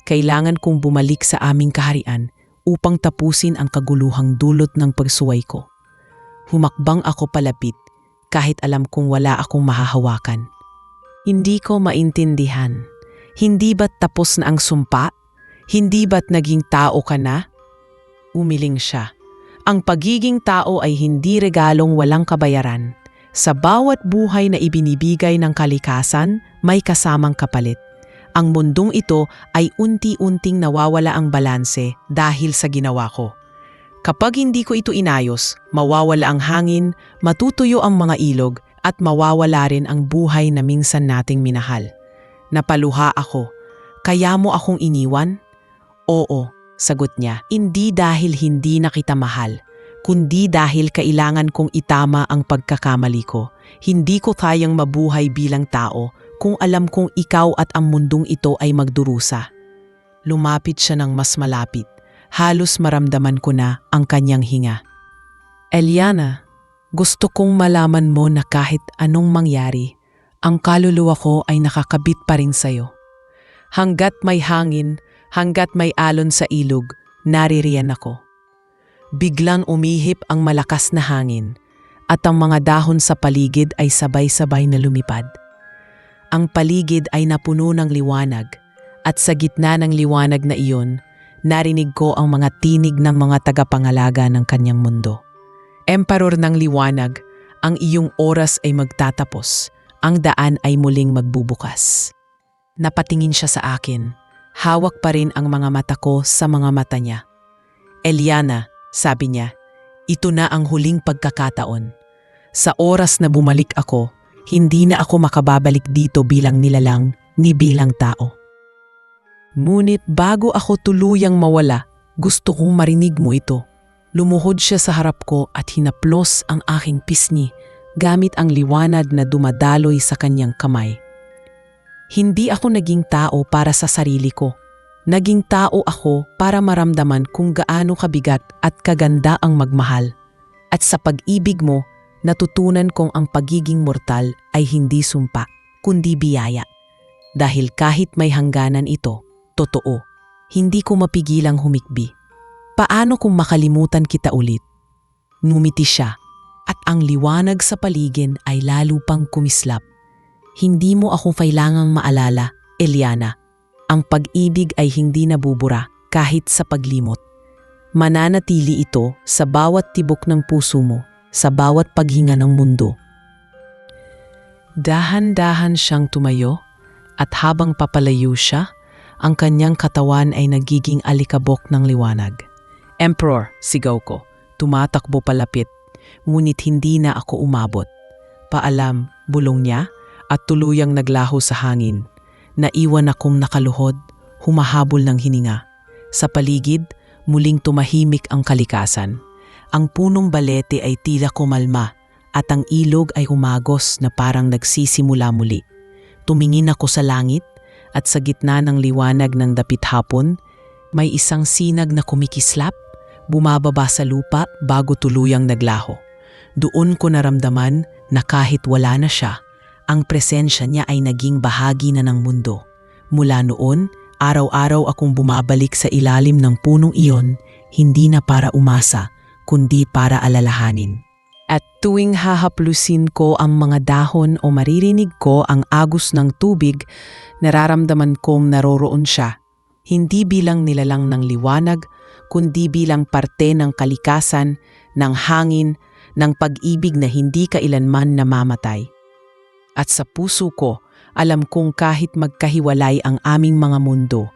Kailangan kong bumalik sa aming kaharian upang tapusin ang kaguluhang dulot ng pagsuway ko. Humakbang ako palapit kahit alam kong wala akong mahahawakan. Hindi ko maintindihan. Hindi ba't tapos na ang sumpa? Hindi ba't naging tao ka na? Umiling siya. Ang pagiging tao ay hindi regalong walang kabayaran. Sa bawat buhay na ibinibigay ng kalikasan, may kasamang kapalit. Ang mundong ito ay unti-unting nawawala ang balanse dahil sa ginawa ko. Kapag hindi ko ito inayos, mawawala ang hangin, matutuyo ang mga ilog, at mawawala rin ang buhay na minsan nating minahal. Napaluha ako. Kaya mo akong iniwan? Oo, sagot niya. Hindi dahil hindi na kita mahal, kundi dahil kailangan kong itama ang pagkakamali ko. Hindi ko kayang mabuhay bilang tao kung alam kong ikaw at ang mundong ito ay magdurusa. Lumapit siya ng mas malapit. Halos maramdaman ko na ang kanyang hinga. Eliana, gusto kong malaman mo na kahit anong mangyari, ang kaluluwa ko ay nakakabit pa rin sa'yo. Hanggat may hangin, hanggat may alon sa ilog, naririyan ako. Biglang umihip ang malakas na hangin, at ang mga dahon sa paligid ay sabay-sabay na lumipad. Ang paligid ay napuno ng liwanag, at sa gitna ng liwanag na iyon, narinig ko ang mga tinig ng mga tagapangalaga ng kanyang mundo. Emperor ng liwanag, ang iyong oras ay magtatapos, ang daan ay muling magbubukas. Napatingin siya sa akin, hawak pa rin ang mga mata ko sa mga mata niya. Eliana, sabi niya, ito na ang huling pagkakataon. Sa oras na bumalik ako, hindi na ako makababalik dito bilang nilalang ni bilang tao. Ngunit bago ako tuluyang mawala, gusto kong marinig mo ito. Lumuhod siya sa harap ko at hinaplos ang aking pisngi gamit ang liwanag na dumadaloy sa kanyang kamay. Hindi ako naging tao para sa sarili ko. Naging tao ako para maramdaman kung gaano kabigat at kaganda ang magmahal. At sa pag-ibig mo, natutunan kong ang pagiging mortal ay hindi sumpa, kundi biyaya. dahil kahit may hangganan ito, totoo. Hindi ko mapigilang humikbi. Paano kung makalimutan kita ulit? Ngumiti siya at ang liwanag sa paligid ay lalo pang kumislap. Hindi mo ako kailangang maalala, Eliana. Ang pag-ibig ay hindi nabubura kahit sa paglimot. Mananatili ito sa bawat tibok ng puso mo, sa bawat paghinga ng mundo. Dahan-dahan siyang tumayo at habang papalayo siya, ang kanyang katawan ay nagiging alikabok ng liwanag. Emperor, sigaw ko, tumatakbo palapit, ngunit hindi na ako umabot. Paalam, bulong niya at tuluyang naglaho sa hangin. Naiwan akong nakaluhod, humahabol ng hininga. Sa paligid, muling tumahimik ang kalikasan. Ang punong balete ay tila kumalma at ang ilog ay umagos na parang nagsisimula muli. Tumingin ako sa langit at sa gitna ng liwanag ng dapit hapon, may isang sinag na kumikislap, bumababa sa lupa bago tuluyang naglaho. Doon ko naramdaman na kahit wala na siya, ang presensya niya ay naging bahagi na ng mundo. Mula noon, araw-araw akong bumabalik sa ilalim ng punong iyon, hindi na para umasa, kundi para alalahanin. At tuwing hahaplusin ko ang mga dahon o maririnig ko ang agos ng tubig, nararamdaman kong naroroon siya. Hindi bilang nilalang ng liwanag, kundi bilang parte ng kalikasan, ng hangin, ng pag-ibig na hindi kailanman namamatay. At sa puso ko, alam kong kahit magkahiwalay ang aming mga mundo,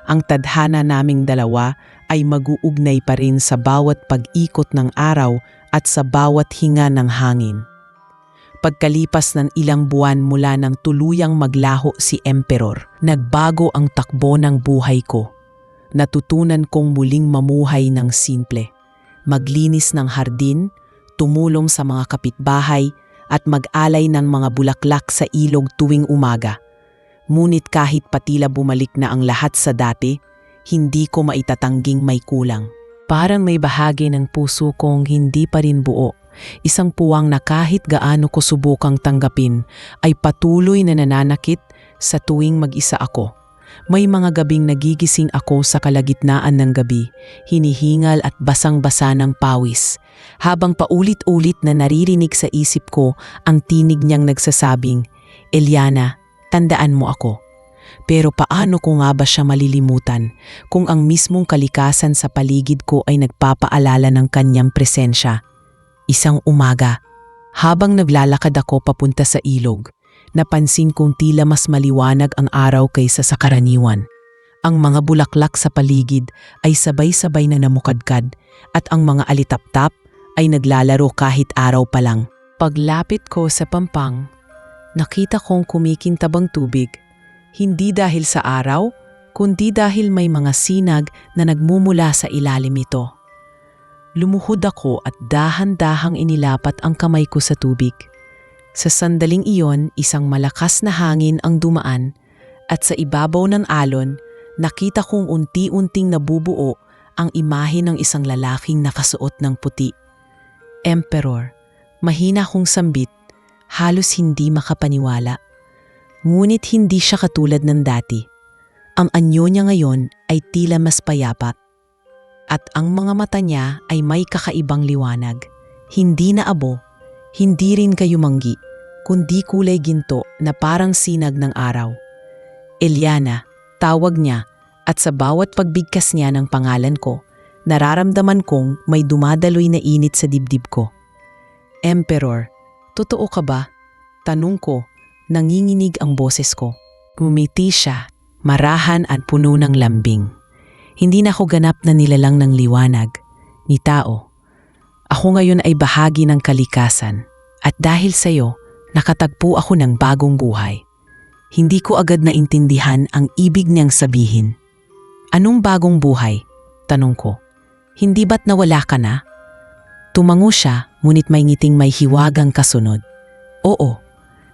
ang tadhana naming dalawa ay mag-uugnay pa rin sa bawat pag-ikot ng araw at sa bawat hinga ng hangin. Pagkalipas ng ilang buwan mula nang tuluyang maglaho si Emperor, nagbago ang takbo ng buhay ko. Natutunan kong muling mamuhay ng simple, maglinis ng hardin, tumulong sa mga kapitbahay, at mag-alay ng mga bulaklak sa ilog tuwing umaga. Ngunit kahit patila bumalik na ang lahat sa dati, hindi ko maitatangging may kulang. Parang may bahagi ng puso kong hindi pa rin buo. Isang puwang na kahit gaano ko subukang tanggapin, ay patuloy na nananakit sa tuwing mag-isa ako. May mga gabing nagigising ako sa kalagitnaan ng gabi, hinihingal at basang-basa ng pawis, habang paulit-ulit na naririnig sa isip ko ang tinig niyang nagsasabing, "Eliana, tandaan mo ako." Pero paano ko nga ba siya malilimutan kung ang mismong kalikasan sa paligid ko ay nagpapaalala ng kanyang presensya? Isang umaga, habang naglalakad ako papunta sa ilog, napansin kong tila mas maliwanag ang araw kaysa sa karaniwan. Ang mga bulaklak sa paligid ay sabay-sabay na namukadkad at ang mga alitaptap ay naglalaro kahit araw pa lang. Paglapit ko sa pampang, nakita kong kumikintabang tubig, hindi dahil sa araw, kundi dahil may mga sinag na nagmumula sa ilalim ito. Lumuhod ako at dahan-dahang inilapat ang kamay ko sa tubig. Sa sandaling iyon, isang malakas na hangin ang dumaan at sa ibabaw ng alon, nakita kong unti-unting nabubuo ang imahe ng isang lalaking nakasuot ng puti. Emperor, mahina kong sambit, halos hindi makapaniwala. Ngunit hindi siya katulad ng dati. Ang anyo niya ngayon ay tila mas payapa. At ang mga mata niya ay may kakaibang liwanag. Hindi na abo, hindi rin kayumanggi, kundi kulay ginto na parang sinag ng araw. Eliana, tawag niya, at sa bawat pagbigkas niya ng pangalan ko, nararamdaman kong may dumadaloy na init sa dibdib ko. Emperor, totoo ka ba? Tanong ko, nanginginig ang boses ko. Ngumiti siya, marahan at puno ng lambing. Hindi na ako ganap na nilalang ng liwanag, ni tao. Ako ngayon ay bahagi ng kalikasan at dahil sa iyo, nakatagpo ako ng bagong buhay. Hindi ko agad naintindihan ang ibig niyang sabihin. Anong bagong buhay? Tanong ko. Hindi ba't nawala ka na? Tumango siya, ngunit may ngiting may hiwagang kasunod. Oo,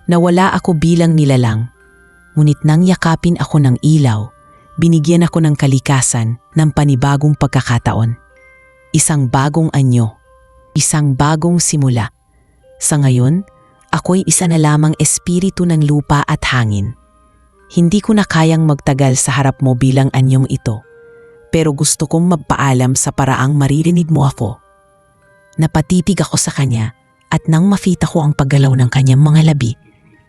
nawala ako bilang nilalang. Ngunit nang yakapin ako ng ilaw, binigyan ako ng kalikasan ng panibagong pagkakataon. Isang bagong anyo. Isang bagong simula. Sa ngayon, ako'y isa na lamang espiritu ng lupa at hangin. Hindi ko na kayang magtagal sa harap mo bilang anyong ito. Pero gusto kong magpaalam sa paraang maririnig mo ako. Napatitig ako sa kanya at nang mafita ko ang paggalaw ng kanyang mga labi,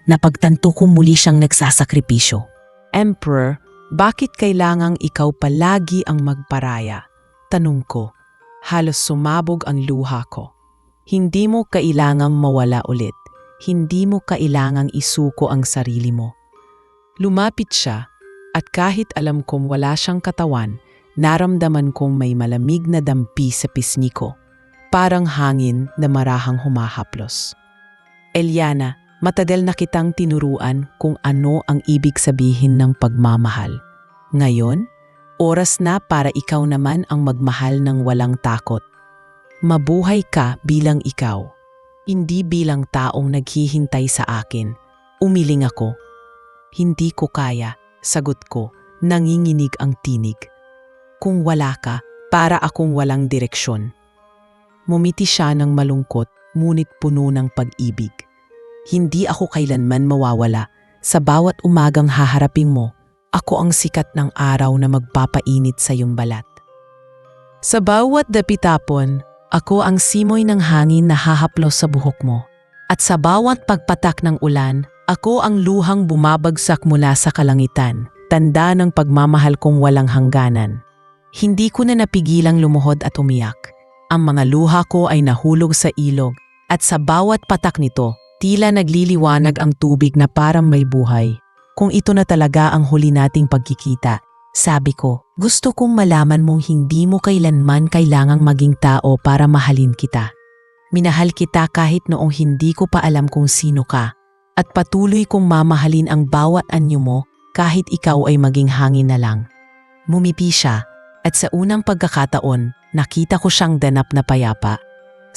napagtanto ko muli siyang nagsasakripisyo. Emperor, bakit kailangang ikaw palagi ang magparaya? Tanong ko. Halos sumabog ang luha ko. Hindi mo kailangang mawala ulit. Hindi mo kailangang isuko ang sarili mo. Lumapit siya at kahit alam kong wala siyang katawan, naramdaman kong may malamig na dampi sa pisngi ko. Parang hangin na marahang humahaplos. Eliana, matagal na kitang tinuruan kung ano ang ibig sabihin ng pagmamahal. Ngayon, oras na para ikaw naman ang magmahal ng walang takot. Mabuhay ka bilang ikaw, hindi bilang taong naghihintay sa akin. Umiling ako. Hindi ko kaya, sagot ko, nanginginig ang tinig. Kung wala ka, para akong walang direksyon. Mumiti siya ng malungkot, ngunit puno ng pag-ibig. Hindi ako kailanman mawawala. Sa bawat umagang haharapin mo, ako ang sikat ng araw na magpapainit sa iyong balat. Sa bawat dapitapon, ako ang simoy ng hangin na hahaplos sa buhok mo. At sa bawat pagpatak ng ulan, ako ang luhang bumabagsak mula sa kalangitan, tanda ng pagmamahal kong walang hangganan. Hindi ko na napigilang lumuhod at umiyak. Ang mga luha ko ay nahulog sa ilog at sa bawat patak nito, tila nagliliwanag ang tubig na parang may buhay. Kung ito na talaga ang huli nating pagkikita, sabi ko, gusto kong malaman mong hindi mo kailanman kailangang maging tao para mahalin kita. Minahal kita kahit noong hindi ko pa alam kung sino ka. At patuloy kong mamahalin ang bawat anyo mo kahit ikaw ay maging hangin na lang. Mumipi siya at sa unang pagkakataon, nakita ko siyang danap na payapa.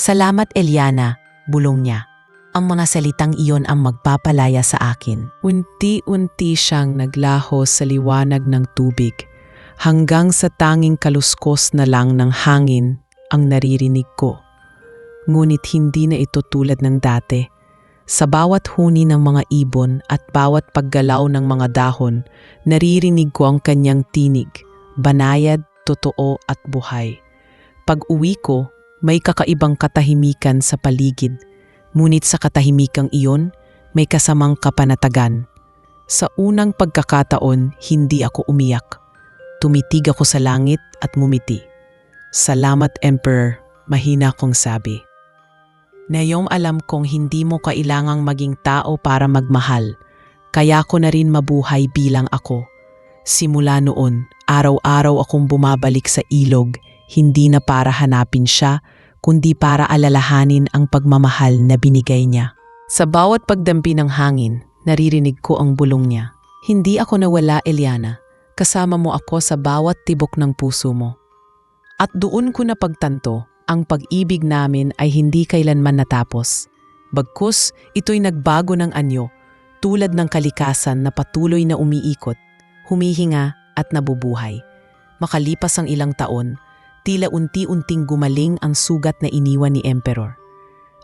Salamat Eliana, bulong niya. Ang mga salitang iyon ang magpapalaya sa akin. Unti-unti siyang naglaho sa liwanag ng tubig hanggang sa tanging kaluskos na lang ng hangin ang naririnig ko. Ngunit hindi na ito tulad ng dati. Sa bawat huni ng mga ibon at bawat paggalaw ng mga dahon, naririnig ko ang kanyang tinig, banayad, totoo at buhay. Pag-uwi ko, may kakaibang katahimikan sa paligid, ngunit sa katahimikang iyon, may kasamang kapanatagan. Sa unang pagkakataon, hindi ako umiyak. Tumitig ako sa langit at ngumiti. Salamat, Emperor, mahina kong sabi. Ngayong alam kong hindi mo kailangang maging tao para magmahal, kaya ko na rin mabuhay bilang ako. Simula noon, araw-araw akong bumabalik sa ilog, hindi na para hanapin siya, kundi para alalahanin ang pagmamahal na binigay niya. Sa bawat pagdampi ng hangin, naririnig ko ang bulong niya. Hindi ako nawala, Eliana. Kasama mo ako sa bawat tibok ng puso mo. At doon ko napagtanto, ang pag-ibig namin ay hindi kailanman natapos. Bagkus, ito'y nagbago ng anyo, tulad ng kalikasan na patuloy na umiikot, humihinga at nabubuhay. Makalipas ang ilang taon, tila unti-unting gumaling ang sugat na iniwan ni Emperor.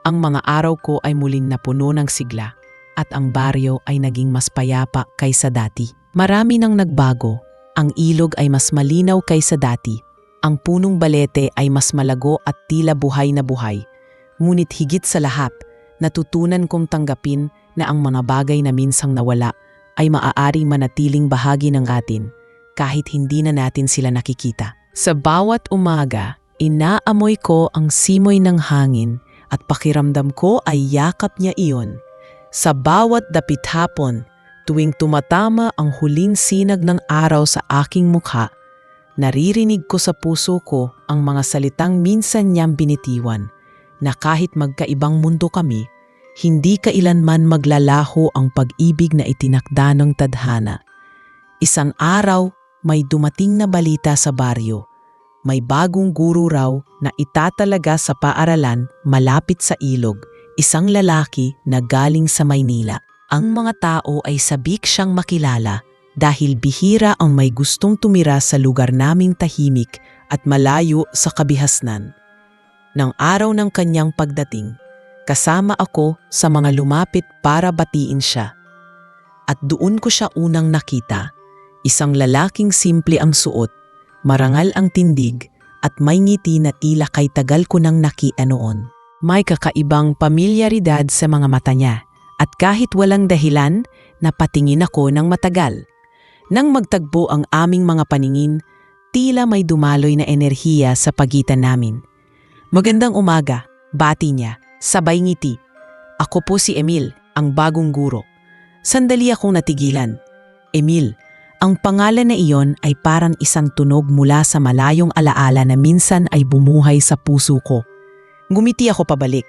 Ang mga araw ko ay muling napuno ng sigla at ang baryo ay naging mas payapa kaysa dati. Marami nang nagbago, ang ilog ay mas malinaw kaysa dati. Ang punong balete ay mas malago at tila buhay na buhay. Ngunit higit sa lahat, natutunan kong tanggapin na ang mga bagay na minsang nawala ay maaaring manatiling bahagi ng atin kahit hindi na natin sila nakikita. Sa bawat umaga, inaamoy ko ang simoy ng hangin at pakiramdam ko ay yakap niya iyon. Sa bawat dapit hapon, tuwing tumatama ang huling sinag ng araw sa aking mukha, naririnig ko sa puso ko ang mga salitang minsan niyang binitiwan na kahit magkaibang mundo kami, hindi kailanman maglalaho ang pag-ibig na itinakda ng tadhana. Isang araw, may dumating na balita sa baryo. May bagong guro raw na itatalaga sa paaralan malapit sa ilog, isang lalaki na galing sa Maynila. Ang mga tao ay sabik siyang makilala dahil bihira ang may gustong tumira sa lugar naming tahimik at malayo sa kabihasnan. Nang araw ng kanyang pagdating, kasama ako sa mga lumapit para batiin siya. At doon ko siya unang nakita. Isang lalaking simple ang suot, marangal ang tindig, at may ngiti na tila kay tagal ko nang nakita noon. May kakaibang pamilyaridad sa mga mata niya, at kahit walang dahilan, napatingin ako ng matagal. Nang magtagpo ang aming mga paningin, tila may dumaloy na enerhiya sa pagitan namin. "Magandang umaga," bati niya, sabay ngiti. "Ako po si Emil, ang bagong guro." Sandali akong natigilan. Emil, ang pangalan na iyon ay parang isang tunog mula sa malayong alaala na minsan ay bumuhay sa puso ko. Ngumiti ako pabalik.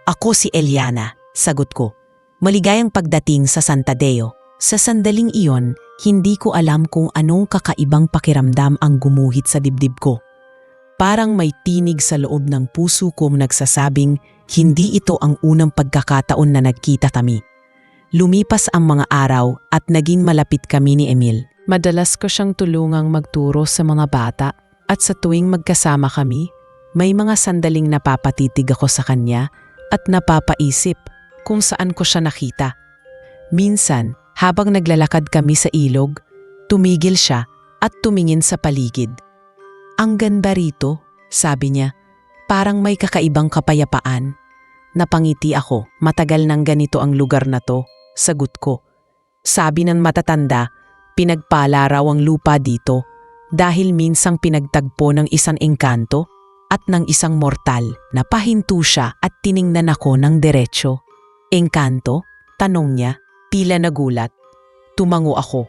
"Ako si Eliana," sagot ko. "Maligayang pagdating sa San Tadeo." Sa sandaling iyon, hindi ko alam kung anong kakaibang pakiramdam ang gumuhit sa dibdib ko. Parang may tinig sa loob ng puso kong nagsasabing hindi ito ang unang pagkakataon na nagkita kami. Lumipas ang mga araw at naging malapit kami ni Emil. Madalas ko siyang tulungang magturo sa mga bata at sa tuwing magkasama kami, may mga sandaling napapatitig ako sa kanya at napapaisip kung saan ko siya nakita. Minsan, habang naglalakad kami sa ilog, tumigil siya at tumingin sa paligid. "Ang ganda rito," sabi niya. "Parang may kakaibang kapayapaan." Napangiti ako, matagal nang ganito ang lugar na to. Sagot ko. Sabi ng matatanda, pinagpala raw ang lupa dito dahil minsang pinagtagpo ng isang engkanto at ng isang mortal. Napahinto siya at tiningnan ako ng diretsyo. "Engkanto?" tanong niya, tila nagulat. Tumango ako.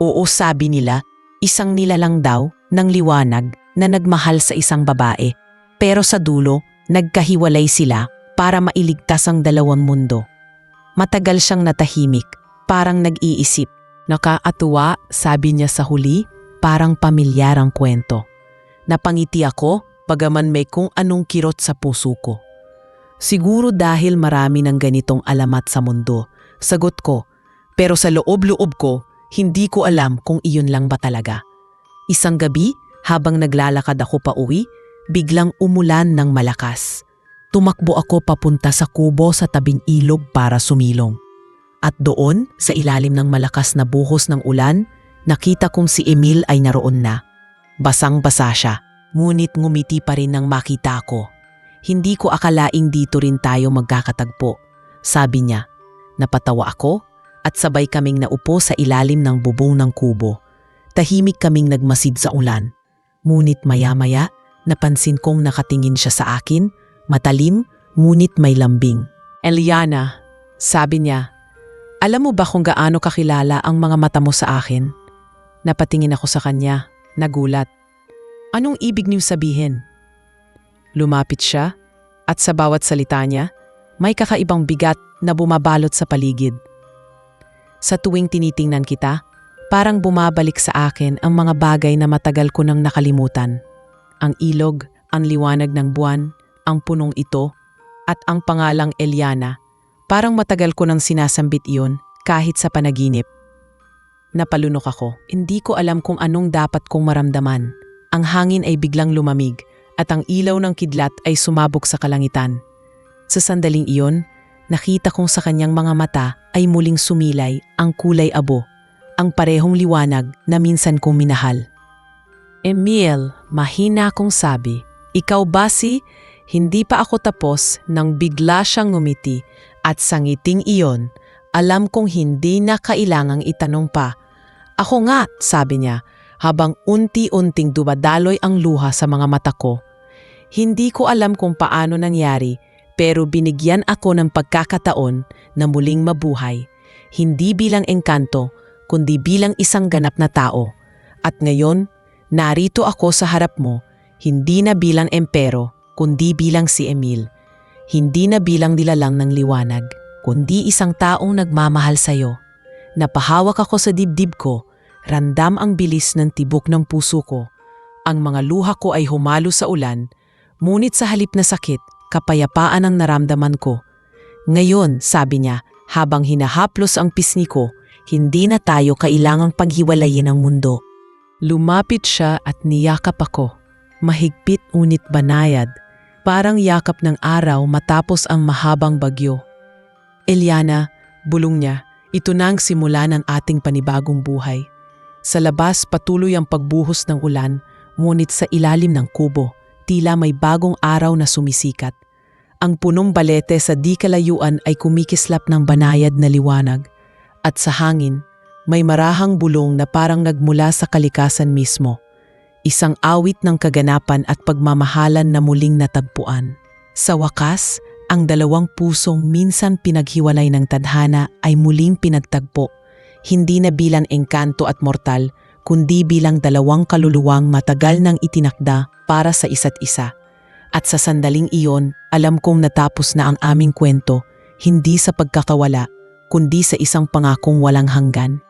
"Oo," sabi nila, "isang nilalang daw ng liwanag na nagmahal sa isang babae. Pero sa dulo, nagkahiwalay sila para mailigtas ang dalawang mundo." Matagal siyang natahimik, parang nag-iisip. "Nakakatuwa," sabi niya sa huli, parang pamilyar ang kwento. Napangiti ako, bagaman may kung anong kirot sa puso ko. "Siguro dahil marami ng ganitong alamat sa mundo," sagot ko. Pero sa loob-loob ko, hindi ko alam kung iyon lang ba talaga. Isang gabi, habang naglalakad ako pa uwi, biglang umulan ng malakas. Tumakbo ako papunta sa kubo sa tabing ilog para sumilong. At doon, sa ilalim ng malakas na buhos ng ulan, nakita kong si Emil ay naroon na. Basang-basa siya, ngunit ngumiti pa rin nang makita ko. "Hindi ko akalaing dito rin tayo magkakatagpo," sabi niya. Napatawa ako at sabay kaming naupo sa ilalim ng bubong ng kubo. Tahimik kaming nagmasid sa ulan. Ngunit maya-maya, napansin kong nakatingin siya sa akin, matalim, ngunit may lambing. "Eliana," sabi niya, "alam mo ba kung gaano kakilala ang mga mata mo sa akin?" Napatingin ako sa kanya, nagulat. "Anong ibig niyo sabihin?" Lumapit siya at sa bawat salita niya, may kakaibang bigat na bumabalot sa paligid. "Sa tuwing tinitingnan kita, parang bumabalik sa akin ang mga bagay na matagal ko nang nakalimutan. Ang ilog, ang liwanag ng buwan, ang punong ito, at ang pangalang Eliana. Parang matagal ko nang sinasambit iyon kahit sa panaginip." Napalunok ako. Hindi ko alam kung anong dapat kong maramdaman. Ang hangin ay biglang lumamig at ang ilaw ng kidlat ay sumabog sa kalangitan. Sa sandaling iyon, nakita kong sa kanyang mga mata ay muling sumilay ang kulay abo, ang parehong liwanag na minsan kong minahal. "Emil," mahina akong sabi, "ikaw ba si..." Hindi pa ako tapos nang bigla siyang ngumiti at sa ngiting iyon, alam kong hindi na kailangang itanong pa. "Ako nga," sabi niya, habang unti-unting dumadaloy ang luha sa mga mata ko. Hindi ko alam kung paano nangyari, pero binigyan ako ng pagkakataon na muling mabuhay, hindi bilang engkanto, kundi bilang isang ganap na tao. At ngayon, narito ako sa harap mo, hindi na bilang empero, kundi bilang si Emil. Hindi na bilang nilalang ng liwanag, kundi isang taong nagmamahal sa'yo. Napahawak ako sa dibdib ko, randam ang bilis ng tibok ng puso ko. Ang mga luha ko ay humalo sa ulan, ngunit sa halip na sakit, kapayapaan ang naramdaman ko. "Ngayon," sabi niya, habang hinahaplos ang pisngi ko, "hindi na tayo kailangang paghiwalayin ng mundo." Lumapit siya at niyakap ako. Mahigpit ngunit banayad, parang yakap ng araw matapos ang mahabang bagyo. "Eliana," bulong niya, Ito na ang simula ng ating panibagong buhay. Sa labas patuloy ang pagbuhos ng ulan, ngunit sa ilalim ng kubo, tila may bagong araw na sumisikat. Ang punong balete sa di kalayuan ay kumikislap ng banayad na liwanag. At sa hangin, may marahang bulong na parang nagmula sa kalikasan mismo. Isang awit ng kaganapan at pagmamahalan na muling natagpuan. Sa wakas, ang dalawang pusong minsan pinaghiwalay ng tadhana ay muling pinagtagpo, hindi na bilang engkanto at mortal, kundi bilang dalawang kaluluwang matagal nang itinakda para sa isa't isa. At sa sandaling iyon, alam kong natapos na ang aming kwento, hindi sa pagkakawala, kundi sa isang pangakong walang hanggan.